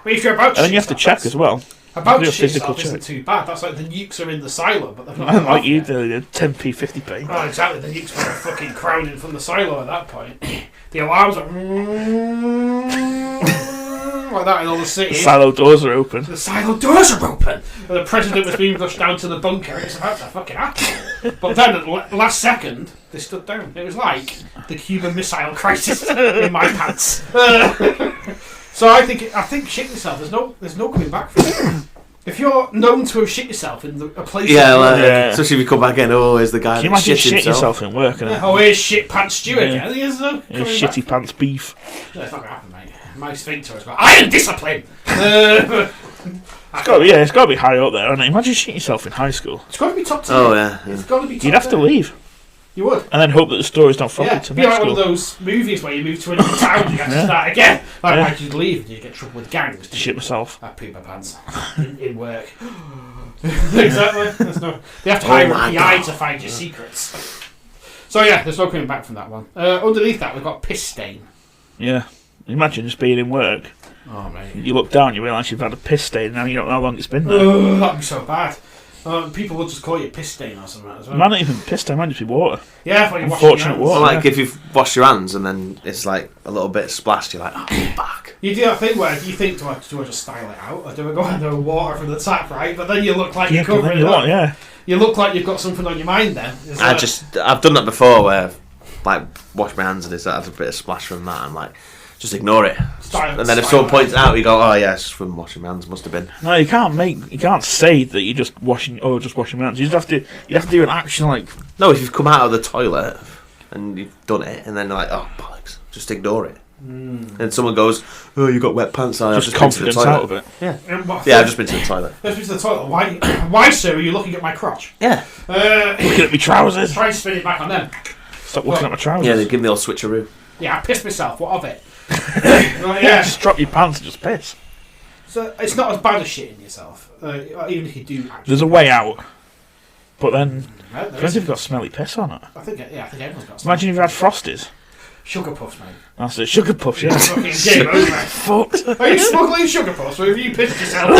I mean, if you're about to and then you have to check as well. About to shit yourself isn't too bad. That's like the nukes are in the silo, but they're not. Like you do, 10p, 50p. Oh, exactly. The nukes were fucking crowding from the silo at that point. The alarms are like that in all the city. The silo doors are open. The silo doors are open. And the president was being rushed down to the bunker. It's about to fucking happen. But then at the last second, they stood down. It was like the Cuban Missile Crisis in my pants. So I think shit yourself. There's no coming back from it. If you're known to have shit yourself in a place, especially if you come back in, here's the guy. Can you imagine shit yourself in work? Here's shit pants stew again. Here's shitty pants beef. No, it's not gonna happen, mate. My sphincter has got iron discipline. It's got to be high up there, hasn't it? Imagine shitting yourself in high school. It's got to be top 10. Oh yeah. It's got to be top 10. You'd have to leave. You would. And then hope that the stories don't follow Yeah, to be next like one school. of those movies where you move to another town and you have to start again. Like, why did you leave and you get trouble with gangs? Shit myself. I poop my pants in work. Exactly. They have to hire a PI to find your secrets. So yeah, there's no coming back from that one. Underneath that, we've got piss stain. Yeah. Imagine just being in work. Oh, mate. You look down, you realise you've had a piss stain, and now you don't know how long it's been there. Oh, that'd be so bad. People will just call you piss stain or something as well. Might not even piss stain, might just be water. Yeah, when you're washing your Unfortunate hands. water. Well, like if you've washed your hands and then it's like a little bit splashed, you're like, oh, fuck. You do that thing where you think, do I just style it out? Or do I go under water from the tap, right? But then you look like you're covering it up. Yeah. You look like you've got something on your mind then. I've done that before where, like, wash my hands and it's had a bit of splash from that. I'm like, just ignore it. And then if someone points it out, you go, oh yeah, it's from washing my hands. Must have been. No, you can't say that you're just washing my hands. You have to do an action like. No, if you've come out of the toilet and you've done it, and then you're like, oh bollocks, just ignore it. And someone goes, oh, you got wet pants on. Just confidence out of it. Yeah, yeah, I've just been to the toilet. I've been to the toilet. Why, sir, are you looking at my crotch? Yeah. Looking at my trousers. Try and spin it back on them. Stop looking at my trousers. Yeah, they give me the old switcheroo. Yeah, I pissed myself. What of it? Yeah. Just drop your pants and just piss. So it's not as bad as shitting yourself, even if you do. Actually. There's a way out. But then, No, depends if you've got smelly piss on it. I think everyone's got. Imagine if you had Frosties. Sugar puffs, mate. That's it. Sugar puffs, yeah. Fucking game over. Fucked. Are you smuggling sugar puffs, or have you pissed yourself?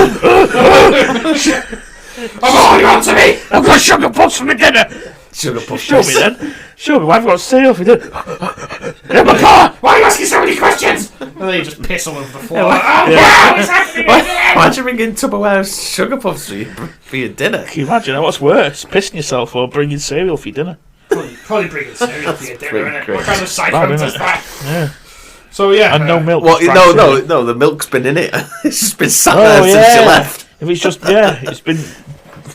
I'm holding on to me. I've got sugar puffs for my dinner. Sugar puff. Show me then. Show me. I've got cereal for dinner. In my car. Why are you asking so many questions? And then you just piss all over the floor. Yeah. What's happening? Why'd you bring in Tupperware sugar puffs for your dinner? Can you imagine? What's worse? Pissing yourself or bringing cereal for your dinner? Probably bringing cereal for your dinner, innit? great. What kind of Bad, psycho innit? does that? Yeah. So yeah. And no milk. Well, just no, fried cereal. the milk's been in it. It's just been sat Oh, there since you yeah. left. If it's just, it's been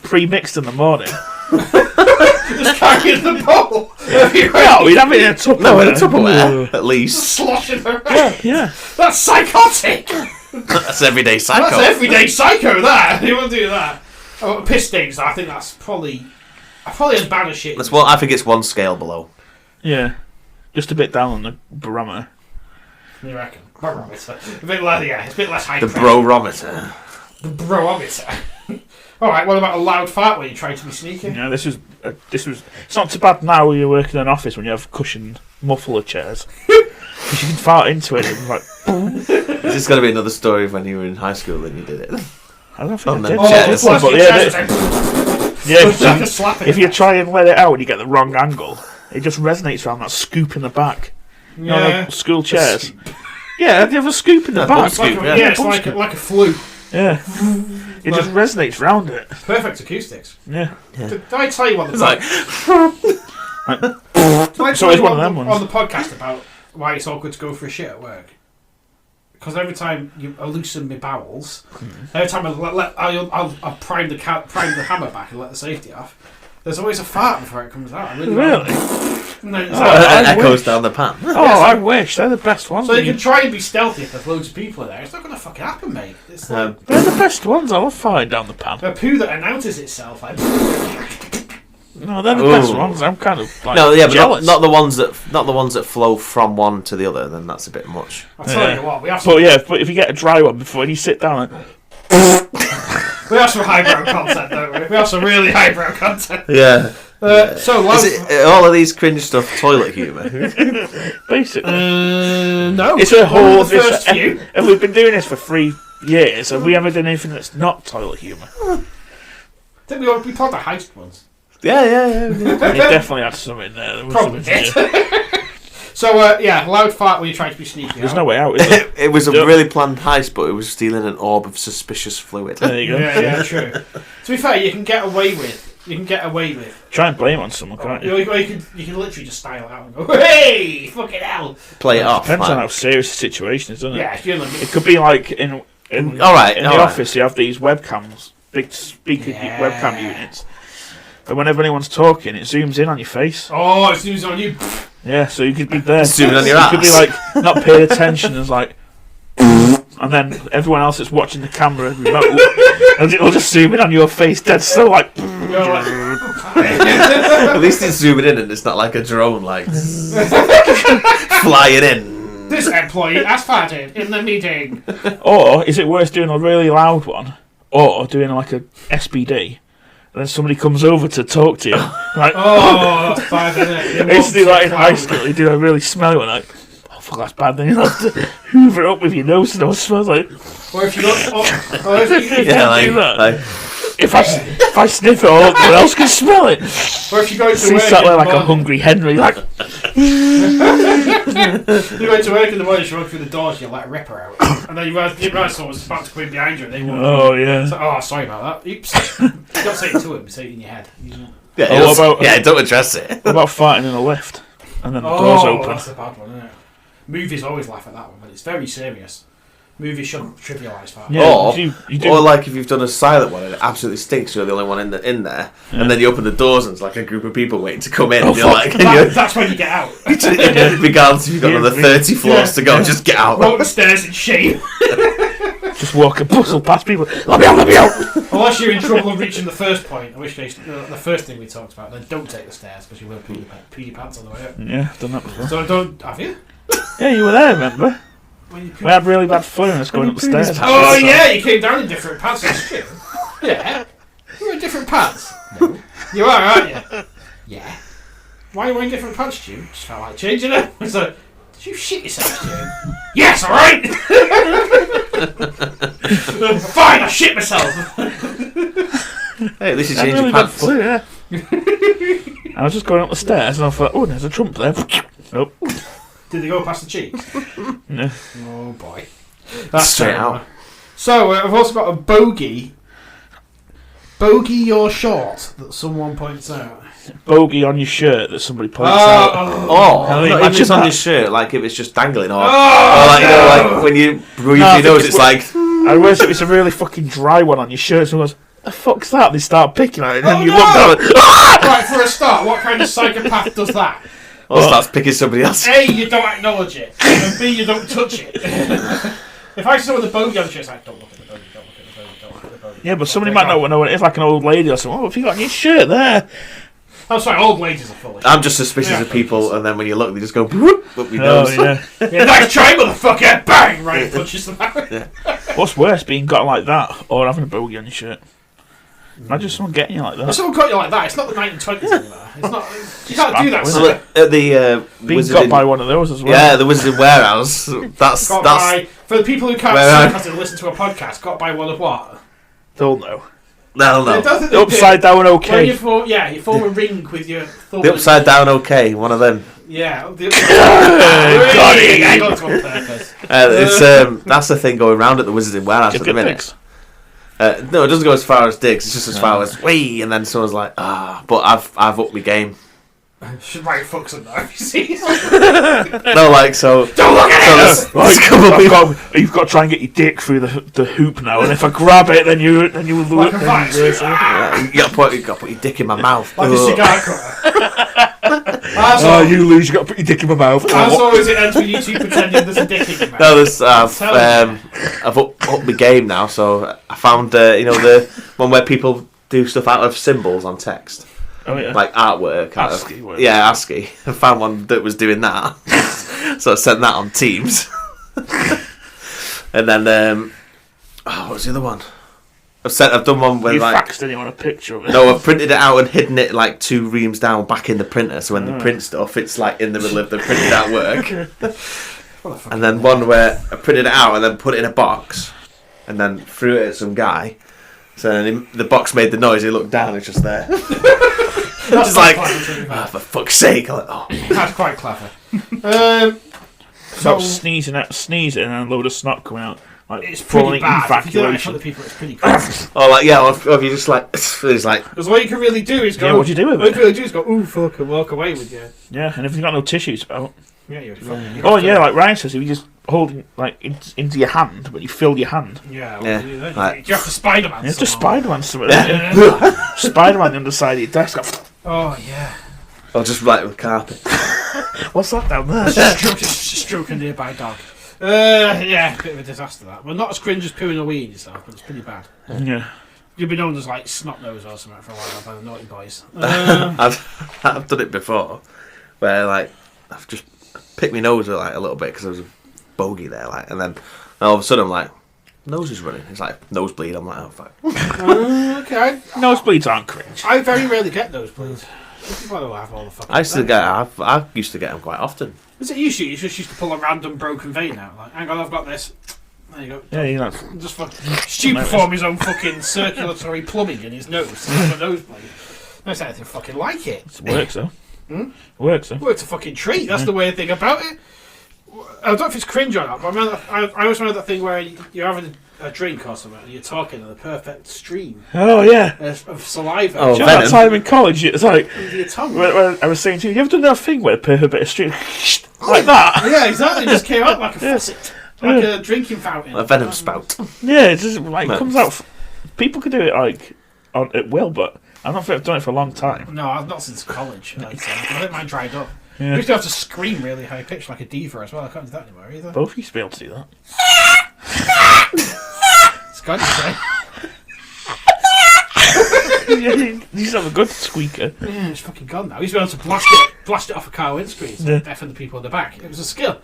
pre-mixed in the morning. Just carrying the bowl. No, we'd have it in a Tupperware. No, in a Tupperware, at least. Sloshing around. Yeah. That's psychotic. That's everyday psycho. That's everyday psycho. That you won't do that. Oh, piss stings. I think that's probably as bad as shit. That's what I think it's one scale below. Yeah. Just a bit down on the barometer. You reckon? Barometer. A bit less, yeah. It's a bit less high. The pressure. brometer. The brometer. All right. What about a loud fart when you try to be sneaky? Yeah, this was. It's not too bad now when you're working in an office when you have cushioned muffler chairs. Because you can fart into it and like. Is this going to be another story of when you were in high school and you did it? I don't think On I the did. chairs. But Yeah. if you try and let it out and you get the wrong angle, it just resonates around that scoop in the back. You know, the school chairs. Yeah, they have a scoop in the back. scoop, It's like, yeah. yeah, it's like a flu. Yeah. It just resonates round it. Perfect acoustics. Yeah. Did I tell you what the It's like, Did I It's tell always you one of them ones. on the podcast about why it's all good to go for a shit at work? Because every time I loosen my bowels, every time I'll prime the hammer back and let the safety off, there's always a fart before it comes out. Really? And then it's Oh, like- I it echoes wish. down the pan. Oh, I wish. They're the best ones. so you can try and be stealthy if there's loads of people in there. It's not going to fucking happen, mate. It's like They're the best ones. I love firing down the pan. a poo that announces itself. Like, No, they're the best ones. I'm kind of like No, yeah, but jealous. not the ones that flow from one to the other. Then that's a bit much. I'll tell you what, we have But yeah, but if you get a dry one before you sit down, some highbrow content, don't we? We have some really highbrow content. Yeah. So, Is it all of these cringe stuff toilet humour? basically, no, it's a whole. Only the first few. And we've been doing this for 3 years. Have we ever done anything that's not toilet humour? I think we played the heist ones. Yeah. It definitely had some in there. There was Probably something did. to do. So, loud fart when you try to be sneaky. There's no way out, is there? It was a Yep. really planned heist, but it was stealing an orb of suspicious fluid. There you go. Yeah, true. To be fair, you can get away with. Try and blame it on someone, can't you? You can literally just style it out and go, "Hey, fucking hell!" Play it off. Depends on like- how serious the situation is, doesn't it? Yeah, if you're in It could be like in All right, in the all right. office. You have these webcams, big speaker Yeah. webcam units. And whenever anyone's talking, it zooms in on your face. Oh, it zooms on you. Yeah, so you could be there. Zooming on your You could be ass. like not paying attention and like, and then everyone else that's watching the camera remote, it'll just zoom in on your face, dead still like. You're like, At least it's zooming in and it's not like a drone, like flying in. This employee has farted in the meeting. Or is it worse doing a really loud one, or doing like a SBD, and then somebody comes over to talk to you? Like, oh, that's bad, isn't it? I used to do that in high school. You do a really smelly one, like, oh fuck, that's bad. Then you have to hoover it up with your nose, and it smells like. Or if you don't, or if you, Yeah, do that. If I sniff it, all no one else can smell it. Or if you go to See, work sat there in the like a morning, hungry Henry, like. you go to work in the morning, you run through the doors, you let a ripper out, and then you realise someone's about to come in behind you, and they walk. Oh yeah. So, oh, sorry about that. Oops. You don't say it to him. Say it in your head. Don't address it. What about farting in a lift and then the doors open? That's a bad one, isn't it? Movies always laugh at that one, but it's very serious. Movies shouldn't trivialise that. Yeah, Or, you do. or like if you've done a silent one and it absolutely stinks, you're the only one in there, Yeah. and then you open the doors and it's like a group of people waiting to come in. Oh, and you're fuck. like, That's when you get out. regardless if you've got another 30 floors to go, just get out. Walk the stairs in shame. Just walk and bustle past people. Let me out! Unless you're in trouble of reaching the first point, in which case the first thing we talked about, then don't take the stairs because you will pee your pants on the way up. Yeah, I've done that before. So don't, have you? Yeah, you were there, remember? We had really bad flu and us going up the stairs. Oh yeah, you came down in different pants. That's true. Yeah. You're in different pants. No. You are, aren't you? Yeah. Why are you wearing different pants, Stu? Just felt like changing it. So, did you shit yourself, Stu? Yes, alright! Fine, I shit myself! Hey, at least you I had changed really your bad pants. flu, yeah. I was just going up the stairs and I thought, oh, there's a Trump there. Nope. Did they go past the cheeks? No. Oh boy. That's Straight terrible. out. So, I've also got a bogey. Bogey your short that someone points out. Bogey on your shirt that somebody points out. Oh, I mean, not even imagine it's on that. your shirt, like if it's just dangling, or Oh, like, you know, like when you breathe No, I your think nose, it's like, And whereas if it's a really fucking dry one on your shirt, someone goes, the fuck's that? They start picking at it, and then Oh, you no! look down and, Right, for a start, what kind of psychopath does that? or starts picking somebody else. A, you don't acknowledge it, and B, you don't touch it. If I saw the bogey on the shirt, it's like, don't look at the bogey, don't look at the bogey, don't look at the bogey. yeah, but somebody might not know what it is, like an old lady or something. Oh, what have you got on your shirt there? I'm sorry, old ladies are foolish. I'm just suspicious of people, and then when you look, they just go, whoop, up your Oh, nose. yeah. Yeah, nice try, motherfucker! Bang! Right, punches them out. What's worse, being got like that or having a bogey on your shirt? Imagine someone getting you like If that. someone got you like that, it's not the 1920s anymore. It's not. You can't do that. Well, Sir. So at the Being Wizarding- got by one of those as well. yeah, the Wizarding Warehouse. That's Got by, for the people who can't Where- see us and listen to a podcast, got by one of what? They'll know. no. I don't think The they upside down When okay. you form, yeah, you form a ring with your thumb. The upside down, okay, one of them. Yeah. The, got it. I got it on purpose. It's that's the thing going round at the Wizarding Warehouse Just at the good minute. things. No, it doesn't go as far as digs. It's just as far as wee, and then someone's like, but I've upped my game. Should write fucks up now. You see? No, like so. Don't look at it. Right, you've got to try and get your dick through the hoop now, and if I grab it, then you will lose Like a vice. You gotta put your dick in my mouth. Like a Ugh. cigar cutter. Oh, you lose. You got to put your dick in my mouth. As always, it ends with you two pretending there's a dick in your mouth. No, there's Tell I've upped my game now. So I found the one where people do stuff out of symbols on text. Oh yeah. Like artwork. ASCII work. Yeah, ASCII. I found one that was doing that. So I sent that on Teams. And then, what was the other one? I've done one where You like... faxed anyone a picture of it. No, I've printed it out and hidden it like 2 reams down back in the printer. So when they print stuff, it's like in the middle of the printed out work. And then one where I printed it out and then put it in a box. And then threw it at some guy. So then the box made the noise. He looked down. It's just there. That's Just like, quite for fuck's sake! I'm like, oh. That's quite clever. Stop sneezing and a load of snot coming out. Like It's pretty falling bad. If you do that in front evacuation. of people, it's pretty crazy. Oh, like yeah. Or if you just like, it's like, Because all you can really do is go. Yeah, what do you do with All you it? can really do is go, ooh, fuck, and walk away with you. Yeah, and if you've got no tissues about. Yeah, you're fucking. Oh yeah, like Ryan says, if you just hold it like into your hand, but you fill your hand. Yeah, Yeah, well, you like- have to Spider-Man. You have to somehow. Spider-Man something. Spider-Man on the side of your desk. Like, Oh yeah. or just like with carpet. what's that down there? Stroke a nearby dog. Yeah, bit of a disaster that. Well, not as cringe as pooing a wee in yourself, but it's pretty bad. Yeah. You'll be known as like snot nose or something for a while by the naughty boys. I've done it before, where like I've just picked my nose like a little bit because there was a bogey there, like, and then all of a sudden I'm like, nose is running. It's like nosebleed. I'm like, oh fuck. Okay. Nosebleeds aren't cringe. I very rarely get nosebleeds. People don't have all the fucking. I used to get them quite often. Is it usually you just used to pull a random broken vein out? Like, hang on, I've got this. There you go. Yeah, you know. Just stupid form his own fucking circulatory plumbing in his nose. To have a nosebleed. There's anything fucking like it. It works though. Hmm? Works though. Well, it's a fucking treat. That's the weird thing about it. I don't know if it's cringe or not, but I always remember that thing where you're having a drink or something and you're talking in the perfect stream Oh yeah. of saliva. Oh, Do you know that time in college? It's like Into your tongue. when I was saying to you, ever done that thing where a perfect bit of stream like that? Yeah, exactly. It just came out like a faucet. Like a drinking fountain. A venom spout. Yeah, it just like comes out. People could do it like at will, but I don't think I've done it for a long time. No, I've not since college. I think mine dried up. Yeah. I used to have to scream really high pitched like a diva as well. I can't do that anymore either. Both used to be able to do that. It's got to say. You used to have a good squeaker. Yeah, it's fucking gone now. I used to be able to blast it off a car windscreen to deafen the people in the back. It was a skill.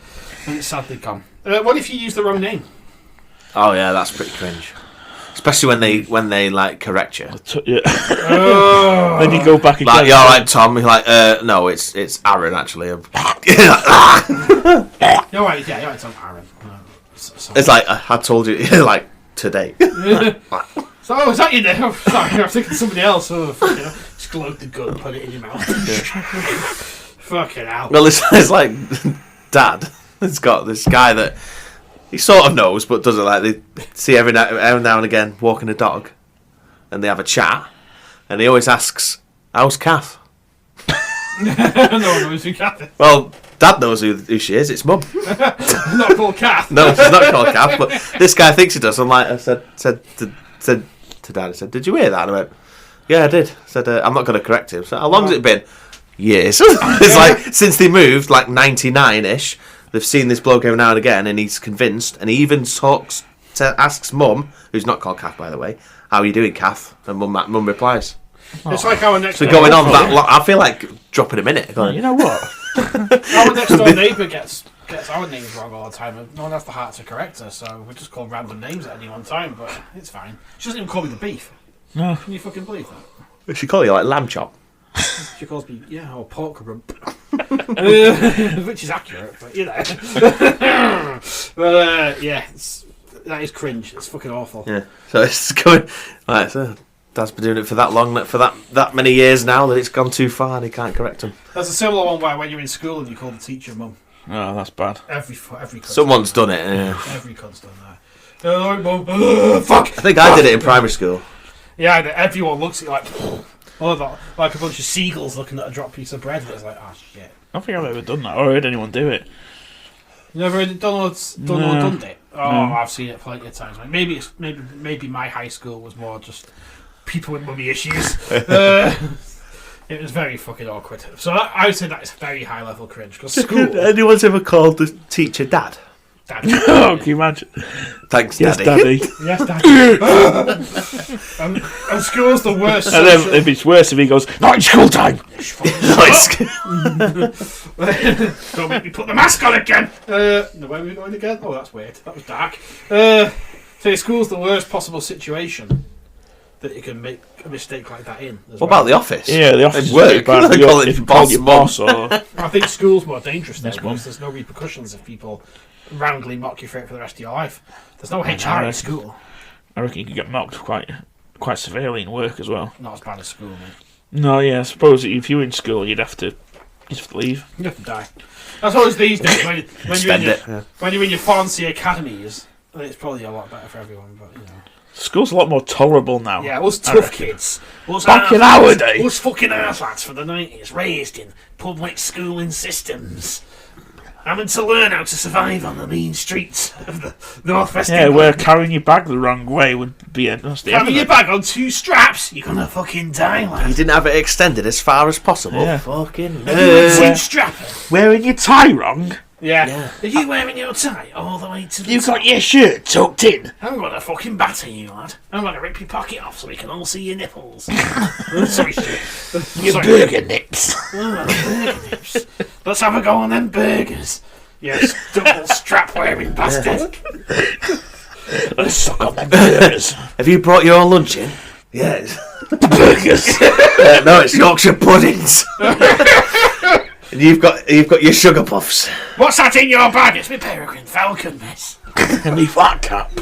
And it's sadly gone. What if you use the wrong name? Oh yeah, that's pretty cringe. Especially when they like correct you. Yeah. Oh. Then you go back again. Like, you alright, Tom? You're like, no, it's Aaron actually. You're right, Tom Aaron. It's like I told you, like today. So, is that your name? Oh, sorry, I was thinking somebody else. Oh, fucking hell. Just gloat the gun, put it in your mouth. Fucking hell. Well, it's like Dad has got this guy that he sort of knows, but doesn't like. They see every now and again walking a dog, and they have a chat, and he always asks, "How's Kath?" No one knows who Kath is. Well, Dad knows who she is. It's Mum. Not called Kath. No, she's not called Kath, but this guy thinks he does. I'm like, I said to Dad, I said, "Did you hear that?" And I went, "Yeah, I did." I said, "I'm not going to correct him." So, how long's it been? Years. It's like since they moved, like 99-ish. They've seen this bloke every now and again, and he's convinced. And he even asks Mum, who's not called Kath, by the way, "How are you doing, Kath?" And Mum replies. It's like our next So door going on that long, I feel like dropping a minute. Going, You know what? Our next door neighbour gets our names wrong all the time. And no one has the heart to correct her, so we just call random names at any one time. But it's fine. She doesn't even call me the beef. No. Can you fucking believe that? she call you like lamb chop. She calls me, or pork rump. Which is accurate, but you know. But that is cringe. It's fucking awful. Yeah. So it's going. Right. So Dad's been doing it for that long, for that many years now that it's gone too far and he can't correct him. There's a similar one where when you're in school and you call the teacher Mum. Oh, that's bad. Every cunt's Someone's done it. Yeah. Every cunt's done that. Oh, Mum. Fuck. I think I did it in primary school. Yeah, everyone looks at you like, like a bunch of seagulls looking at a dropped piece of bread. And it's like, oh shit. I don't think I've ever done that or heard anyone do it. You never done it? Oh, No. I've seen it plenty of times. Like maybe my high school was more just people with mummy issues. It was very fucking awkward. So I would say that is very high level cringe. Because school, Anyone's ever called the teacher Dad? Daddy. Oh, can you imagine? Thanks, Yes, Daddy. Daddy. Yes, Daddy. and school's the worst. And then if it's worse if he goes, not in school time. Don't make me put the mask on again. No, where are we going again? Oh, that's weird. That was dark. So school's the worst possible situation that you can make a mistake like that in. What about the office? Yeah, the office At work. is bad. They call it If you boss call your boss or... I think school's more dangerous there Yes, because there's no repercussions if people roundly mock you for it for the rest of your life. There's no HR in school. I reckon you could get mocked quite severely in work as well. Not as bad as school, mate. No, yeah, I suppose if you were in school, you'd have to leave. You have to die. That's always these days when you're in your fancy academies. It's probably a lot better for everyone, but you know. School's a lot more tolerable now. Yeah, us tough kids. Us Back in our day. Us fucking arse lads for the 90s, raised in public schooling systems. Having to learn how to survive on the mean streets of the northwest. Yeah, where carrying your bag the wrong way would be a nasty. Having your bag on 2 straps, you're gonna fucking die, lad. You didn't have it extended as far as possible. Yeah. Fucking Everyone's in strapper. Wearing your tie wrong. Yeah. Are you wearing your tie all the way to the You top? got your shirt tucked in. I'm gonna fucking batter you, lad. I'm gonna rip your pocket off so we can all see your nipples. Sorry, shit. Your burger nips. Burger nips. Let's have a go on them burgers. Yes, double strap wearing bastard. Let's suck on them burgers. Have you brought your lunch in? Yes. Burgers. No, it's Yorkshire puddings. And you've got your sugar puffs. What's that in your bag? It's my peregrine falcon, miss. And me flat cap.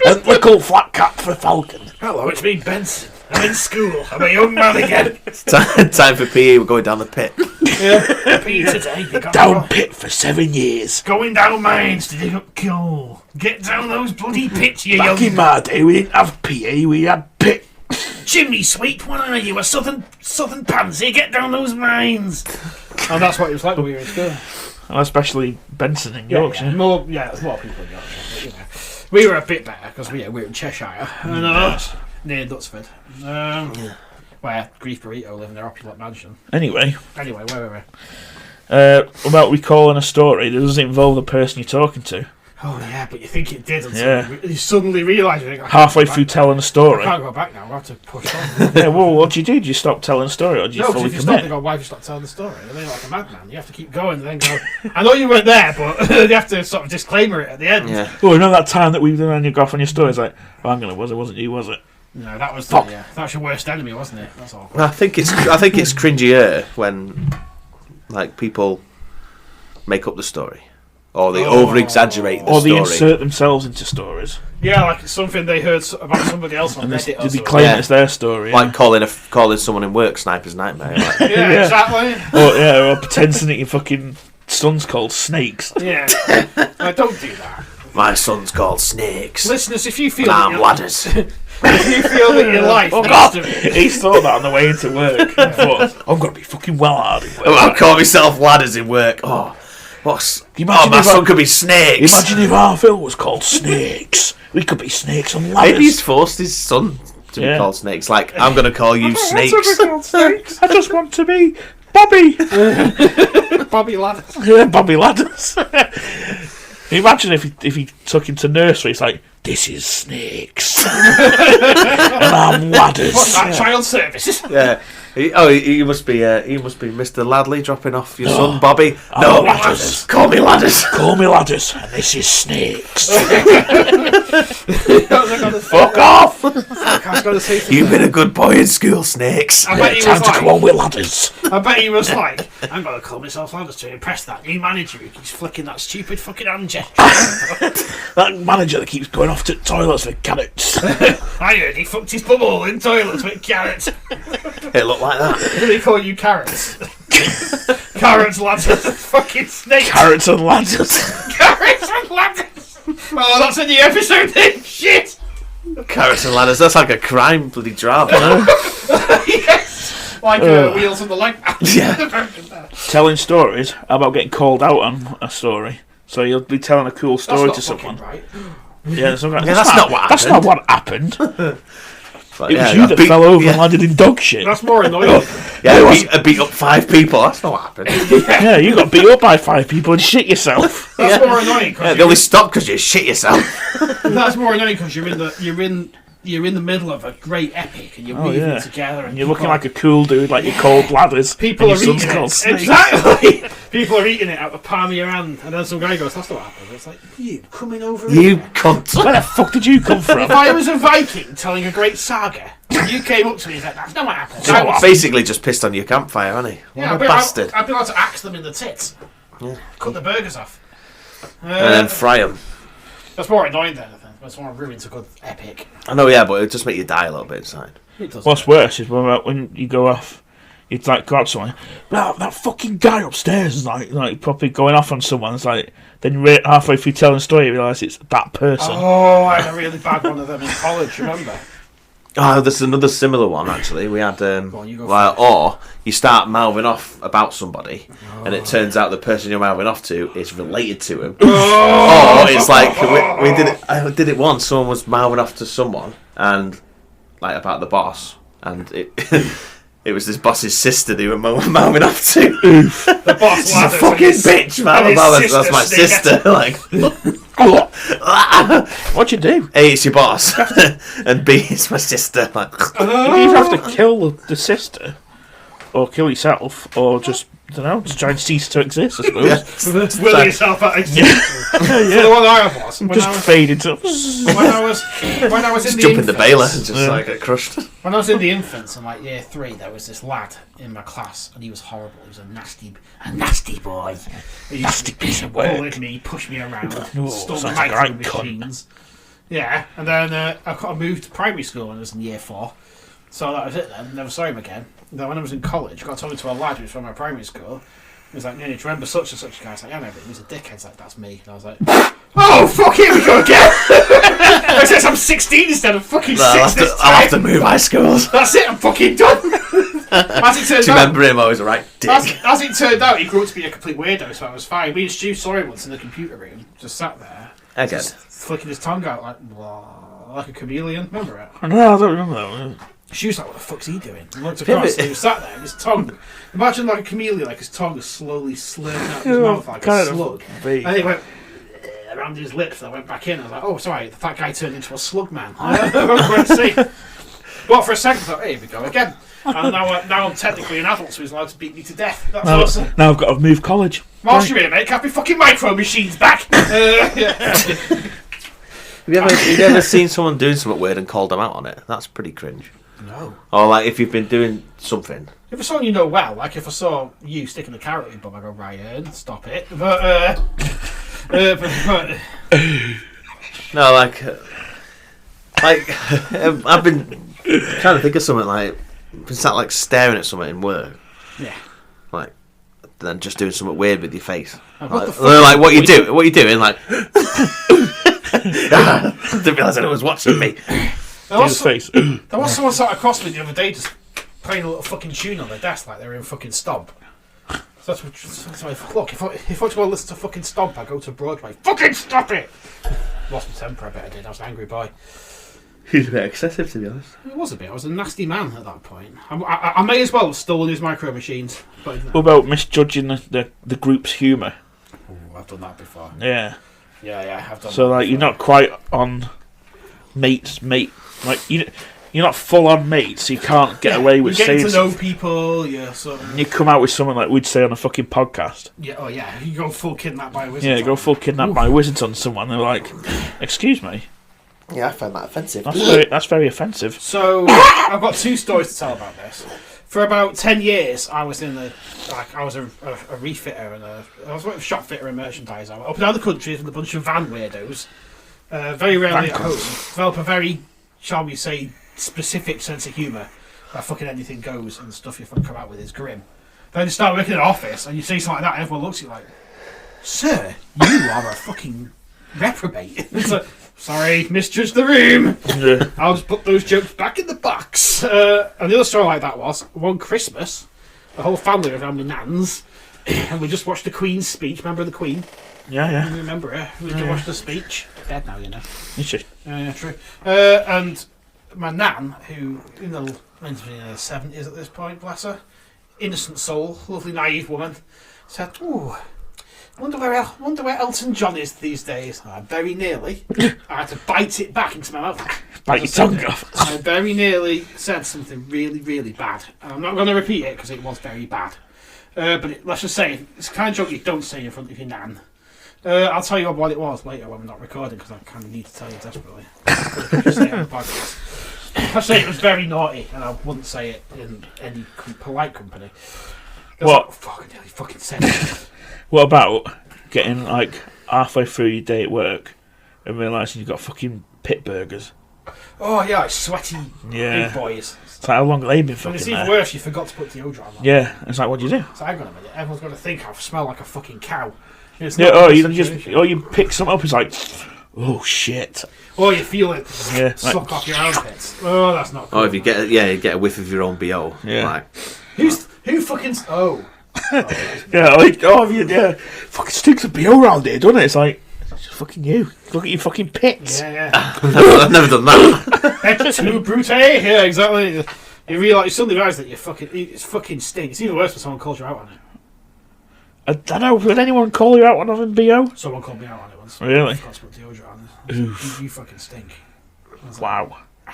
And little flat cap for falcon. Hello, it's me, Benson. I'm in school. I'm a young man again. Time for PE. We're going down the pit. PE today. You got Down pit for 7 years. Going down mines to dig up coal. Get down those bloody pits, you Back young... in my day, we didn't have PE, we had pit. Chimney sweep, what are you? A southern pansy? Get down those mines. And that's what it was like when we were in school. And especially Benson in Yorkshire. More people in Yorkshire. But, you know, we were a bit better because we were in Cheshire. Near Dutsford. Where Grief Burrito live in their opulent mansion. Anyway, Where were we? about recalling a story that doesn't involve the person you're talking to. Oh yeah, but you think it did until you suddenly realise you Halfway through telling a story. I can't go back now, I have to push on. Yeah, well, what do you do? Do you stop telling a story or do you No, fully because if you stop, commit? they go, why have you stopped telling the story? And then you're like a madman. You have to keep going and then go, I know you weren't there, but you have to sort of disclaimer it at the end. Yeah. Oh, you know that time that we did on your go off on your story? It's like, oh, hang on, it wasn't you, was it? No, that was that was your worst enemy, wasn't it? That's all. I think it's cringier when like people make up the story. Or they over-exaggerate the or story. they insert themselves into stories. Yeah, like it's something they heard about somebody else on And Reddit or they something. claim it's their story. Like calling someone in work Sniper's Nightmare. Like, Yeah, exactly. Or pretending that your fucking son's called Snakes. Yeah. I don't do that. my son's called Snakes. Listeners, if you feel And I'm that ladders. if you feel that your life Oh needs God! to be... He's thought that on the way into work. I thought, I'm going to be fucking well hard. I call myself ladders in work. Oh, what's... Imagine my if son could be Snakes. Imagine if our film was called Snakes. We could be snakes and ladders. Maybe he's forced his son to be called Snakes. Like, I'm going to call you Snakes. I just want to be Bobby. Bobby Ladders. Yeah, Bobby Ladders. Imagine if he took him to nursery. It's like, this is Snakes. And I'm Ladders. What's that, child services? Yeah. He must be Mr. Ladley dropping off your son, Bobby. No, Ladders. Call me Ladders. Call me Ladders. And this is Snakes. Fuck off. I was going to say something. You've been a good boy in school, Snakes. I bet he Time was to come on with Ladders. I bet he was like, I'm going to call myself Ladders to impress that new manager who keeps flicking that stupid fucking hand gesture. That manager that keeps going off to toilets for carrots. I heard he fucked his bubble in toilets with carrots. It looked like that. What do they call you, carrots? Carrots, ladders, fucking snakes. Carrots and Ladders. Carrots and ladders. Oh, that's a new episode then. Shit. Carrots and Ladders. That's like a crime bloody drama. Yes. Like Wheels on the Leg. Yeah. Telling stories. How about getting called out on a story? So you'll be telling a cool story to That's not someone. fucking right. Yeah, that's That's not what happened. But It was yeah, you that fell over yeah. and landed in dog shit. That's more annoying. Yeah, I beat up 5 people. That's not what happened. Yeah, you got beat up by 5 people and shit yourself. That's more annoying. Yeah, they only stopped because you shit yourself. That's more annoying because you're in the middle of a great epic and you're weaving together and You're looking like a cool dude, like you're called Ladders. people and are your eating son's called it. Snakes. Exactly. People are eating it out the palm of your hand, and then some guy goes, "That's not what happened." It's like you coming over. You here. cunt. Where the fuck did you come from? If I was a Viking telling a great saga, and you came up to me and said, "That's not what happened." I would- Basically just pissed on your campfire, hasn't he? yeah, What a bastard. I'd be able to axe them in the tits, cut the burgers off, And then fry them. that's more annoying than anything. That's more ruins a good epic. I know, yeah, but it'll just make you die a little bit inside. It does. What's worse is when you go off, you'd like go up to someone, that fucking guy upstairs is like probably going off on someone. It's like, then halfway through telling the story, you realise it's that person. Oh, I had a really bad one of them in college. Remember? Oh, there's another similar one actually. We had on, you go or you start mouthing off about somebody, and it turns out the person you're mouthing off to is related to him. Or it's like we did it. I did it once. Someone was mouthing off to someone and like about the boss, and it it was this boss's sister they were mouthing off to. The boss She's a fucking bitch, man. That's my sister. Like, What'd you do? A, it's your boss, and B, it's my sister. Like, You either have to kill the sister, or kill yourself, or just, I don't know, just try and cease to exist, I suppose. Will yourself out existence. The one I was. Just fade into... When I was just in jump the in the baler and just like get crushed. When I was in the infants in like year 3, there was this lad in my class, and he was horrible. He was a nasty boy. He Nasty piece of work. bullied me, pushed me around, stole sounds the like a micro right cunt. machines. Yeah, and then I moved to primary school when I was in year 4. So that was it then. Never saw him again. Then when I was in college, I got talking to a lad who was from my primary school. He was like, "Yeah, do you remember such and such a guy?" I was like, "Yeah, no, but he was a dickhead." He's like, "That's me." And I was like, "Oh, fuck, here we go again!" It says I'm 16 instead of fucking 6 this I'll have to time. move high schools. That's it, I'm fucking done. As it turned Do you out, remember him? I was a right dick. as it turned out, he grew up to be a complete weirdo, so I was fine. Me and Stu saw him once in the computer room, just sat there, Again. just flicking his tongue out like, blah, like a chameleon. Remember it? No, I don't remember that. She was like, "What the fuck's he doing?" He looked across and he was sat there, and his tongue. Imagine like a chameleon, like his tongue was slowly slurring out of his mouth like a slug. And he went around his lips, and I went back in. I was like, "Oh, sorry, the fat guy turned into a slug man." But for a second, I thought, "Hey, here we go again." And now I'm technically an adult, so he's allowed to beat me to death. That's awesome. Now I've got to move college. Whilst you're here, mate, can I have my fucking micro machines back? Have you ever seen someone doing something weird and called them out on it? That's pretty cringe. No. Or like if you've been doing something. If it's someone you know well, like if I saw you sticking a carrot in your bum, I go, "Ryan, stop it." But No, like I've been trying to think of something like been sat like staring at something in work. yeah. Like then just doing something weird with your face. What the fuck? Like what you do? What you doing? Like didn't realise anyone was watching me. There was face. someone sat across me the other day just playing a little fucking tune on their desk like they were in fucking Stomp. So that's what, look, if I want to listen to fucking Stomp, I go to Broadway. Fucking stop it! Lost my temper, I bet I did. I was an angry boy. He's a bit excessive, to be honest. It was a bit. I was a nasty man at that point. I may as well have stolen his micro machines. But What about misjudging the group's humour? Ooh, I've done that before. Yeah. Yeah, I have done So that like before. you're not quite on mate. Like you're not full on mate, so you can't get away with you're getting saying to know something. people, yeah, sort of. You come out with something like we'd say on a fucking podcast. Yeah, oh yeah, you go full kidnap by a wizard. Yeah, go full kidnap by wizards on someone. They're like, "Excuse me." Yeah, I find that offensive. That's very offensive. So I've got 2 stories to tell about this. For about 10 years, I was in I was a refitter and I was a shop fitter and merchandiser. Up and down the country with a bunch of van weirdos. Very rarely at home. Develop a very, shall we say, specific sense of humour. Where fucking anything goes and the stuff you come out with is grim. Then you start working in an office and you say something like that and everyone looks at you like, "Sir, you are a fucking reprobate." It's like, "Sorry, misjudged the room. Yeah. I'll just put those jokes back in the box." And the other story like that was, one Christmas, the whole family was around my nan's, and we just watched the Queen's speech. Remember the Queen? Yeah. You remember her? We just watched the speech. Dead now, you know. Is she? Yeah, true. And my nan, who in the 70s at this point, bless her, innocent soul, lovely naive woman, said, "Ooh, wonder where Elton John is these days." I very nearly, I had to bite it back into my mouth. Bite your tongue off. I very nearly said something really, really bad. And I'm not going to repeat it because it was very bad. But let's just say, it's the kind of joke you don't say in front of your nan. I'll tell you what it was later when we're not recording because I kind of need to tell you desperately. Just say it on the podcast. I say it was very naughty and I wouldn't say it in any polite company. What? Like, fuck, I nearly fucking said it. What about getting like halfway through your day at work and realising you've got fucking pit burgers? Oh yeah, like sweaty Yeah. big boys. It's like, how long have they been And fucking it's even there? worse, you forgot to put deodorant on. Yeah. It's like, what do you do? So hang on a minute, everyone's going to think I smell like a fucking cow. It's Yeah. not Oh, the you best just situation. you pick something up. It's like, oh shit. Or you feel it Yeah, suck like- off your armpits. Oh, that's not cool. Oh, if you get a whiff of your own BO. Yeah. Like, Who fucking... Oh. Yeah. Like, oh yeah. Fucking stinks of BO around here, doesn't it? It's like, it's just fucking you. Look at your fucking pits. Yeah. I've never done that. Et tu, brute? Yeah, exactly. You suddenly realise that it's fucking stinks. It's even worse when someone calls you out on it. I don't know. Would anyone call you out on having BO? Someone called me out on it once. Really? I forgot to put deodorant on it. You fucking stink. Wow. Ow.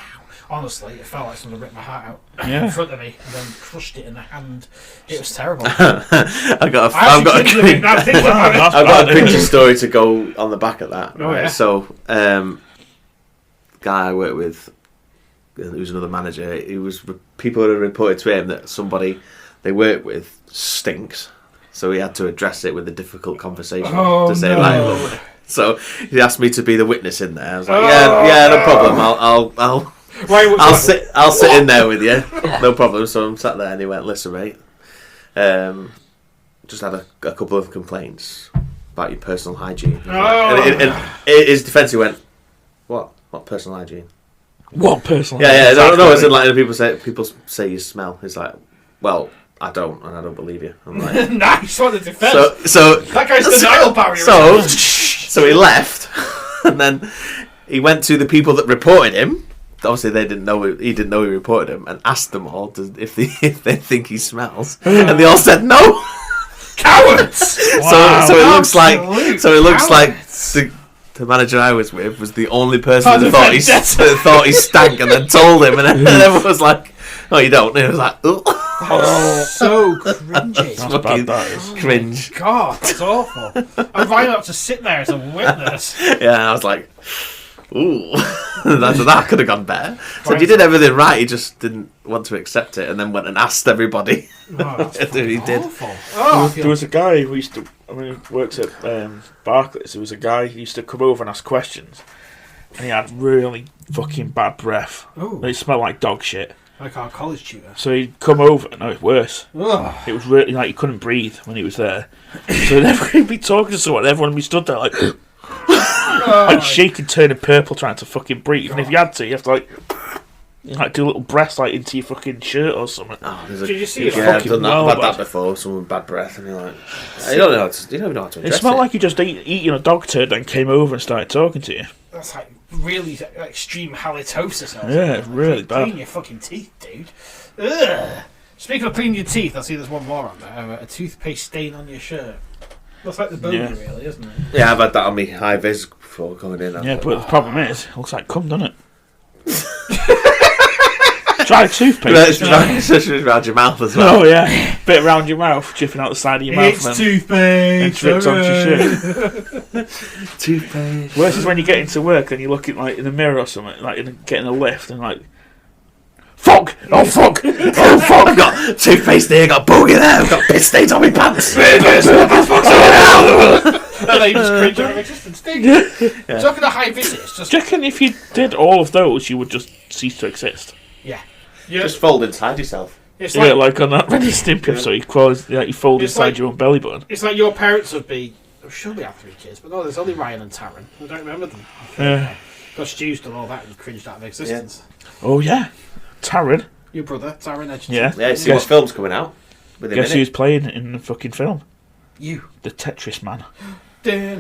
Honestly, it felt like someone ripped my heart out Yeah. in front of me and then crushed it in the hand. It was terrible. I've got a cringy story to go on the back of that. Oh, yeah. So, guy I work with, who's another manager, people had reported to him that somebody they work with stinks. So he had to address it with a difficult conversation to say, look. So he asked me to be the witness in there. I was like, yeah, no problem. I'll sit in there with you, no problem. So I'm sat there, and he went, listen, mate, just had a couple of complaints about your personal hygiene. And his defence, he went, what personal hygiene? What personal? Yeah, no. It's like people say you smell. It's like, well, I don't, and I don't believe you. I'm like, nice, what a defence. So that guy's denial barrier. So he left, and then he went to the people that reported him. Obviously, he didn't know he reported him, and asked them all if they think he smells, and they all said no. Cowards. Wow. So it looks like the manager I was with was the only person that thought he stank, and then told him, and everyone was like, "No, you don't." And he was like, "Oh, so cringy." That's bad, that is. Cringe." God, that's awful. I'm right up to sit there as a witness. Yeah, and I was like, ooh, that could have gone better. So you did everything right, he just didn't want to accept it, and then went and asked everybody who he did. There was a guy who he works at Barclays. There was a guy who used to come over and ask questions, and he had really fucking bad breath. It smelled like dog shit. Like our college tutor. So he'd come over. No, it's worse. Ugh. It was really like he couldn't breathe when he was there. So then he'd be talking to someone, everyone would be stood there like, and shaking, turning purple, trying to fucking breathe. And if you had to, you have to like do a little breath like into your fucking shirt or something. Did you see it? Yeah, I've done that. I've had that before. Someone with bad breath, and you're like, you don't know how to address it. Smelled like you just eating a dog turd, and came over and started talking to you. That's like really extreme halitosis. Yeah, it's really bad. Clean your fucking teeth, dude. Ugh. Speaking of cleaning your teeth, I see there's one more on there. A toothpaste stain on your shirt. Looks like the bogey, really, isn't it? Yeah, I've had that on me high vis before coming in. Yeah, but the problem is, it looks like cum, doesn't it? Try toothpaste. It's around your mouth as well. Oh yeah, bit around your mouth, dripping out the side of your mouth. It's toothpaste. And drips onto your shirt. Toothpaste. Worse is when you get into work and you're looking like in the mirror or something, like getting a lift and like, fuck! Oh fuck! Oh fuck! I've got toothpaste there, I've got bogey there, I've got piss stains on my pants. And they just cringe out of existence. Talking to high visits. Do you reckon if you did all of those, you would just cease to exist? Yeah. Just fold inside yourself. It's like on that Ren and Stimpy episode, you fold inside your own belly button. It's like your parents would be. I'm sure they have 3 kids, but no, there's only Ryan and Taryn. I don't remember them. Yeah. Got Stu's done all that and cringed out of existence. Yeah. Oh yeah, Taryn. Your brother, Taryn Edgerton. Yeah. See what film's coming out. Guess who's playing in the fucking film? You. The Tetris Man. Yeah,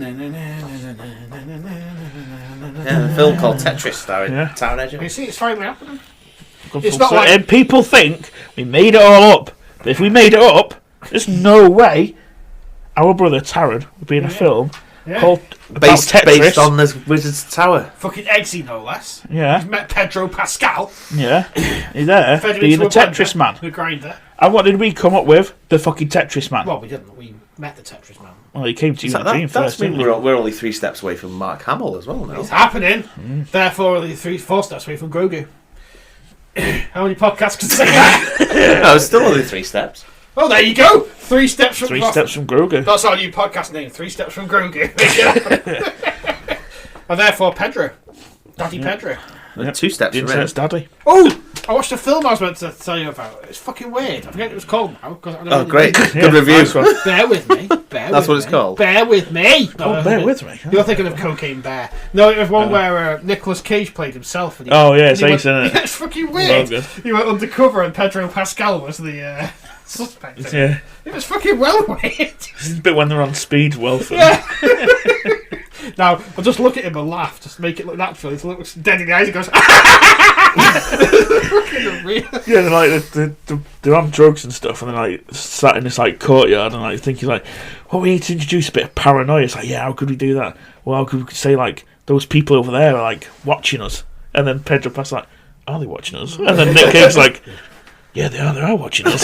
a film called Tetris starring Taron Egerton. You see, it's finally happening. It's not like... And people think we made it all up. But if we made it up, there's no way our brother Taron would be in a film called based on the Wizard's Tower. Fucking Eggsy, no less. Yeah. You've met Pedro Pascal. Yeah. He's there, being the Tetris Man. The grinder. And what did we come up with? The fucking Tetris Man. Well, we didn't. We met the Tetris Man. Well, he came to you in a dream first, didn't he? We're only 3 steps away from Mark Hamill as well now. It's happening. Therefore, only 4 steps away from Grogu. How many podcasts can say that? No, it's still only 3 steps. Oh, there you go. 3 steps from 3 steps from Grogu. That's our new podcast name. 3 steps from Grogu. And therefore, Pedro. Daddy Pedro. 2 steps from Insert's daddy. Oh! I watched a film I was meant to tell you about. It's fucking weird. I forget what it was called now. Oh, great. Good review. Nice Bear with me. That's what it's called? Bear with me. Bear with me. You're thinking of Cocaine Bear. No, it was one where Nicolas Cage played himself. And it's ace, isn't it? It's fucking weird. He went undercover and Pedro Pascal was the suspect. Yeah. It was fucking well weird. It's a bit when they're on speed, well. Yeah. Now, I'll just look at him and laugh, just make it look natural. He looks dead in the eyes and goes, Yeah, they're like they're on drugs and stuff, and they're like sat in this like courtyard and like thinking like, "Well, we need to introduce a bit of paranoia." It's like, yeah, how could we do that? Well, how could we say like those people over there are like watching us? And then Pedro Pascal's like, "Are they watching us?" And then Nick Cage's like, "Yeah, they are watching us."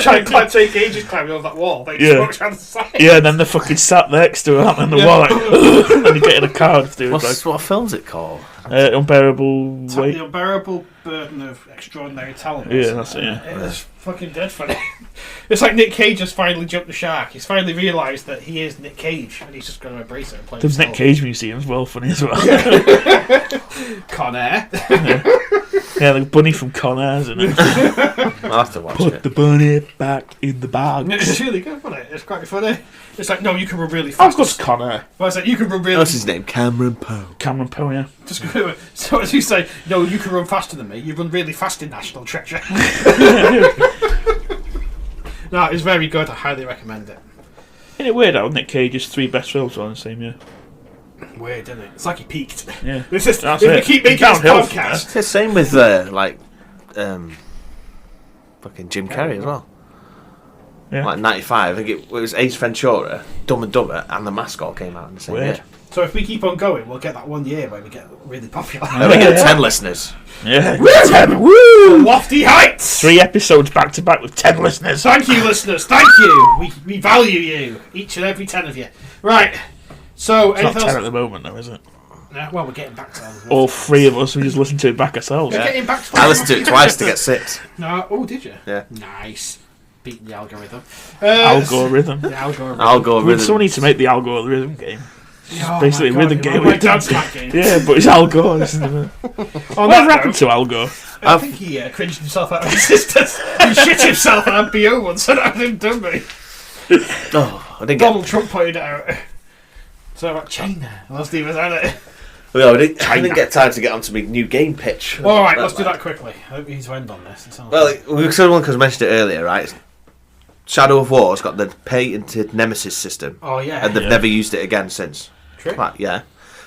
trying to take ages climbing over that wall. They just walk around the side. Yeah, and then they're fucking sat next to him on the wall, like, and then you get in a car. What film's it called? Unbearable Weight. The Unbearable Burden of Extraordinary Talent. Yeah, that's it. Yeah. It's fucking dead funny. It's like Nick Cage has finally jumped the shark. He's finally realised that he is Nick Cage, and he's just going to embrace it and play. The Nick Cage museum is well funny as well. Con Air. Yeah, the bunny from Con Air, isn't it? I'll have to watch it. Put the bunny back in the bag. It's really good, isn't it? It's quite funny. It's like, no, you can run really Of fast. course, Con Air. Well, it's like, you can run really What's his name? Cameron Poe. Cameron Poe, yeah. Just go. So as you say, no, you can run faster than me. You run really fast in National Treasure. No, it's very good. I highly recommend it. Isn't it weird how Nick Cage's 3 best films are in the same year? Weird, isn't it? It's like he peaked. Yeah. This is, That's if we it. keep making this Downhill from podcast. It's the same with fucking Jim Carrey as well. Yeah. Like 95, I think it was Ace Ventura, Dumb and Dumber, and The Mask all came out in the same Weird. year. So if we keep on going, we'll get that 1 year where we get really popular. And we get 10 listeners. Yeah. Woo! Lofty heights! 3 episodes back to back with 10 listeners. Thank you, listeners. Thank you. We value you. Each and every 10 of you. Right. So, It's not anything 10 at else? the moment, though, is it? No, well, we're getting back to that. All 3 of us, we just listen to it back ourselves. We're getting back to I listened to it twice to get 6. No. Oh, did you? Yeah. Nice. Beating the algorithm. Algorithm. The algorithm. Algorithm. Someone needs to make the algorithm game. Oh basically my rhythm God, game. My dad's that game. Yeah, but it's Al Gore, isn't it? On What that happened note, to Al Gore? I think he cringed himself out of existence. He shit himself on MBO once and had him done me. Oh, I didn't get. Donald Trump pointed it out. So about China. Last he was at it. No, I didn't get time to get onto my new game pitch. Alright, let's do that quickly. I hope he's end on this. It sounds Well, like- we someone because mentioned it earlier, right? Shadow of War's got the patented Nemesis system, oh, yeah. and they've never used it again since. True. Like, yeah.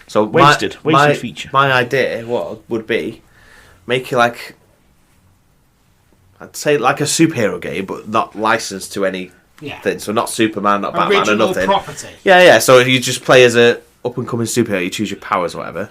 So Wasted my feature. My idea would be make it like, I'd say like a superhero game, but not licensed to anything. Yeah. So not Superman, not Batman, or Original nothing. property. Yeah. So if you just play as a up and coming superhero, you choose your powers, or whatever.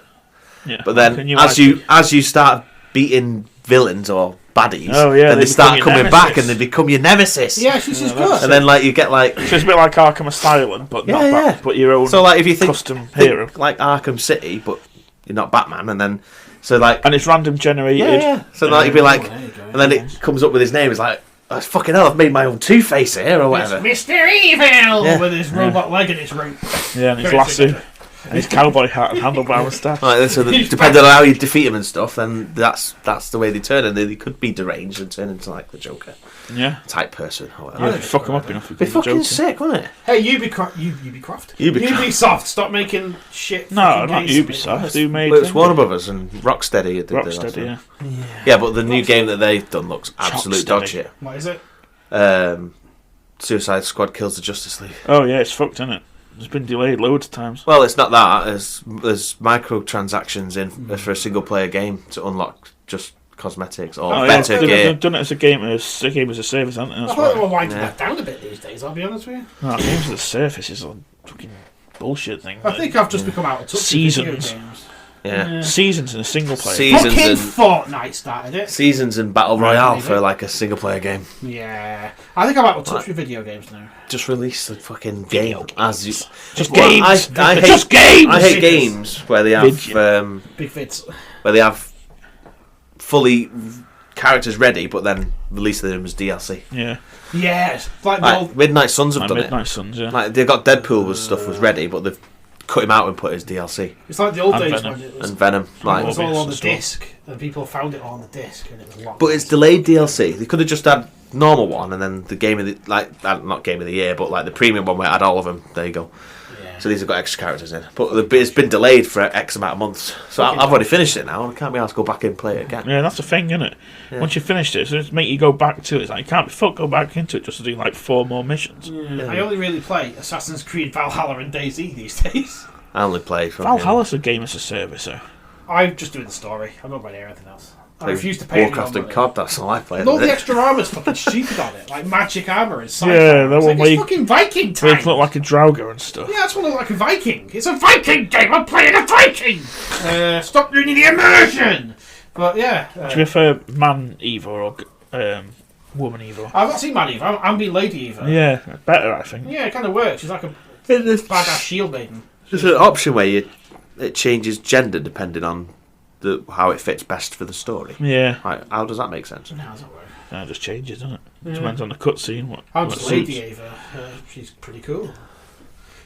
Yeah. But then Can as you start beating villains or baddies, Oh, yeah, then they they start become your coming back nemesis. and they become your nemesis. Yeah, she's just good. And then like you get like So it's a bit like Arkham Asylum, but not Yeah, yeah. but your own so like if you think, custom hero. like Arkham City, but you're not Batman, and then so like And it's random generated. yeah. So like you'd be like, there you go, and then it comes up with his name. It's like, oh, fucking hell, I've made my own Two-Face here or whatever. It's Mr. Evil Yeah. with his robot leg and his rope. Yeah, and his Very lasso. good. And his cowboy hat and handlebar moustache. Like, so depending on how you defeat him and stuff, then that's the way they turn, and they could be deranged and turn into like the Joker Yeah. type person or Yeah, whatever. if you fuck him up enough, you Be can fucking Joker. sick, wouldn't it? Hey, Ubisoft. Ubisoft. Stop making shit. No, fucking not games. Ubisoft. Who made Well, it's Warner Brothers and Rocksteady. Did Rocksteady, yeah. Yeah, but the new game that they've done looks absolute dog Rocksteady. shit. What is it? Suicide Squad kills the Justice League. Oh, yeah, it's fucked, isn't it? It's been delayed loads of times. Well, it's not that. There's microtransactions in for a single player game to unlock just cosmetics or better gear. They've done it as a game as a service, haven't they? I That's thought they why. were winding Yeah. that down a bit these days, I'll be honest with you. No, games as a service is a fucking bullshit thing. I think I've just become out of touch with video Seasons. games. Yeah. Seasons in a single player. Seasons Fucking and Fortnite started it. seasons and battle royale Maybe. for like a single player game. Yeah. I think I'm out of touch with video games now. Just release the fucking game as you. Just Well, games. I hate Just games. I hate games where they have Big vids. fully characters ready, but then release them as DLC. Yeah. Yes. Like the Like old. Midnight Suns have Like done Midnight it. Suns, yeah. Like they got Deadpool was stuff was ready, but they've cut him out and put his DLC It's like the old And days Venom. when it was, and Venom. it Like, was all on the Morbius as well. disc, and people found it all on the disc, and it was locked. but it's delayed DLC. They could have just had normal one and then the game of the not game of the year, but like the premium one where it had all of them. There you go. Yeah. So these have got extra characters in, but it's been delayed for X amount of months. So I've already finished it now. I can't be asked to go back and play it again. Yeah, that's the thing, isn't it? Yeah. Once you finished it, so it's make you go back to it. It's like, you can't be fuck go back into it just to do like 4 more missions. I only really play Assassin's Creed Valhalla and DayZ these days. I only play from Valhalla's a game as a service, so. I'm just doing the story. I'm not going to hear anything else. I Play refuse to pay any more Warcraft and money. COD, that's all I play. And all the extra armor's fucking stupid on it, like magic armor and sci-fi. Yeah, that It's one where it's you- fucking Viking So time. it look like a Draugr and stuff. Yeah, I just want to look like a Viking. It's a Viking game. I'm playing a Viking. Stop ruining the immersion. But yeah, Do you prefer man Eva or woman Eva? I've not seen Man Eva. I'm being Lady Eva. Yeah, better, I think. Yeah, it kind of works. She's like a There's badass shield maiden. an option where it changes gender depending on how it fits best for the story. Yeah. Right, how does that make sense? No, does that work? No, it just changes, doesn't it? Yeah. Depends on the cutscene. I'm what just Lady suits. Eva. She's pretty cool.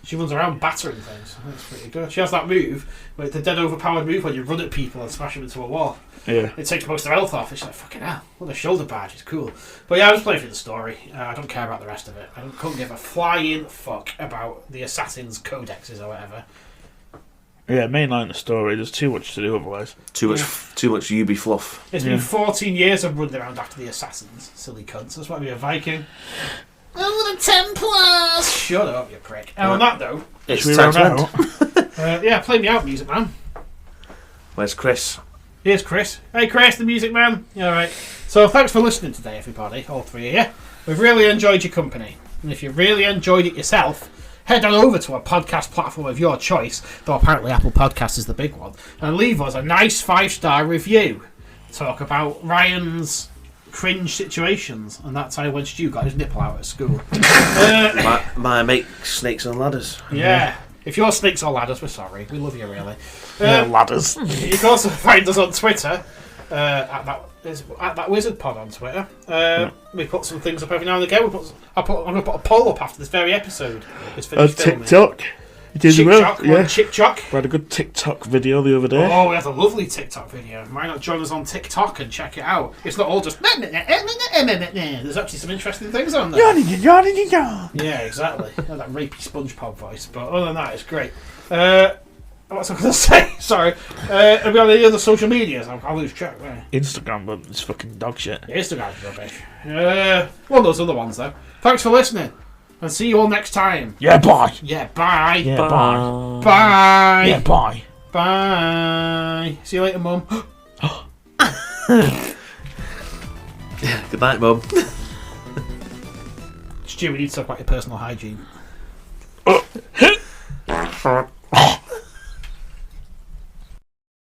She runs around battering things. That's pretty good. She has that move, where the dead overpowered move when you run at people and smash them into a wall. Yeah. It takes most of their health off. It's like, fucking hell. What a shoulder badge. It's cool. But yeah, I was playing through the story. I don't care about the rest of it. I couldn't give a flying fuck about the Assassin's codexes or whatever. Yeah, mainline the story. There's too much to do otherwise. Too much UB fluff. It's been 14 years of running around after the Assassins. Silly cunts. That's why I'm a Viking. Oh, the Templars! Shut up, you prick. And on that note, It's Should we time round to end. out? yeah, play me out, Music Man. Where's Chris? Here's Chris. Hey, Chris, the Music Man. Yeah, all right. So, thanks for listening today, everybody, all three of you. We've really enjoyed your company. And if you really enjoyed it yourself, head on over to a podcast platform of your choice, though apparently Apple Podcasts is the big one, and leave us a nice 5-star review. Talk about Ryan's cringe situations, and that's how when Stu got his nipple out at school. My mate, Snakes and Ladders. Yeah. If you're snakes or ladders, we're sorry. We love you, really. Yeah, ladders. You can also find us on Twitter at that Wizard Pod on Twitter. We put some things up every now and again. I'm going to put a poll up after this very episode. It's finished filming. TikTok. You did Chick well. Chock, Yeah. Chick Chock. We had a good TikTok video the other day. Oh, we had a lovely TikTok video. Why not join us on TikTok and check it out? It's not all just. There's actually some interesting things on there. Yeah, exactly. That rapey SpongeBob voice. But other than that, it's great. What's I going to say? Sorry. Have we got any other social medias? I'll lose track. Right. Instagram, but it's fucking dog shit. Instagram's rubbish. One of those other ones, though. Thanks for listening. And see you all next time. Yeah, bye. Yeah, bye. Yeah, bye. Bye. Yeah, bye. Bye. See you later, Mum. Good night, Mum. Stu, we need to talk about your personal hygiene.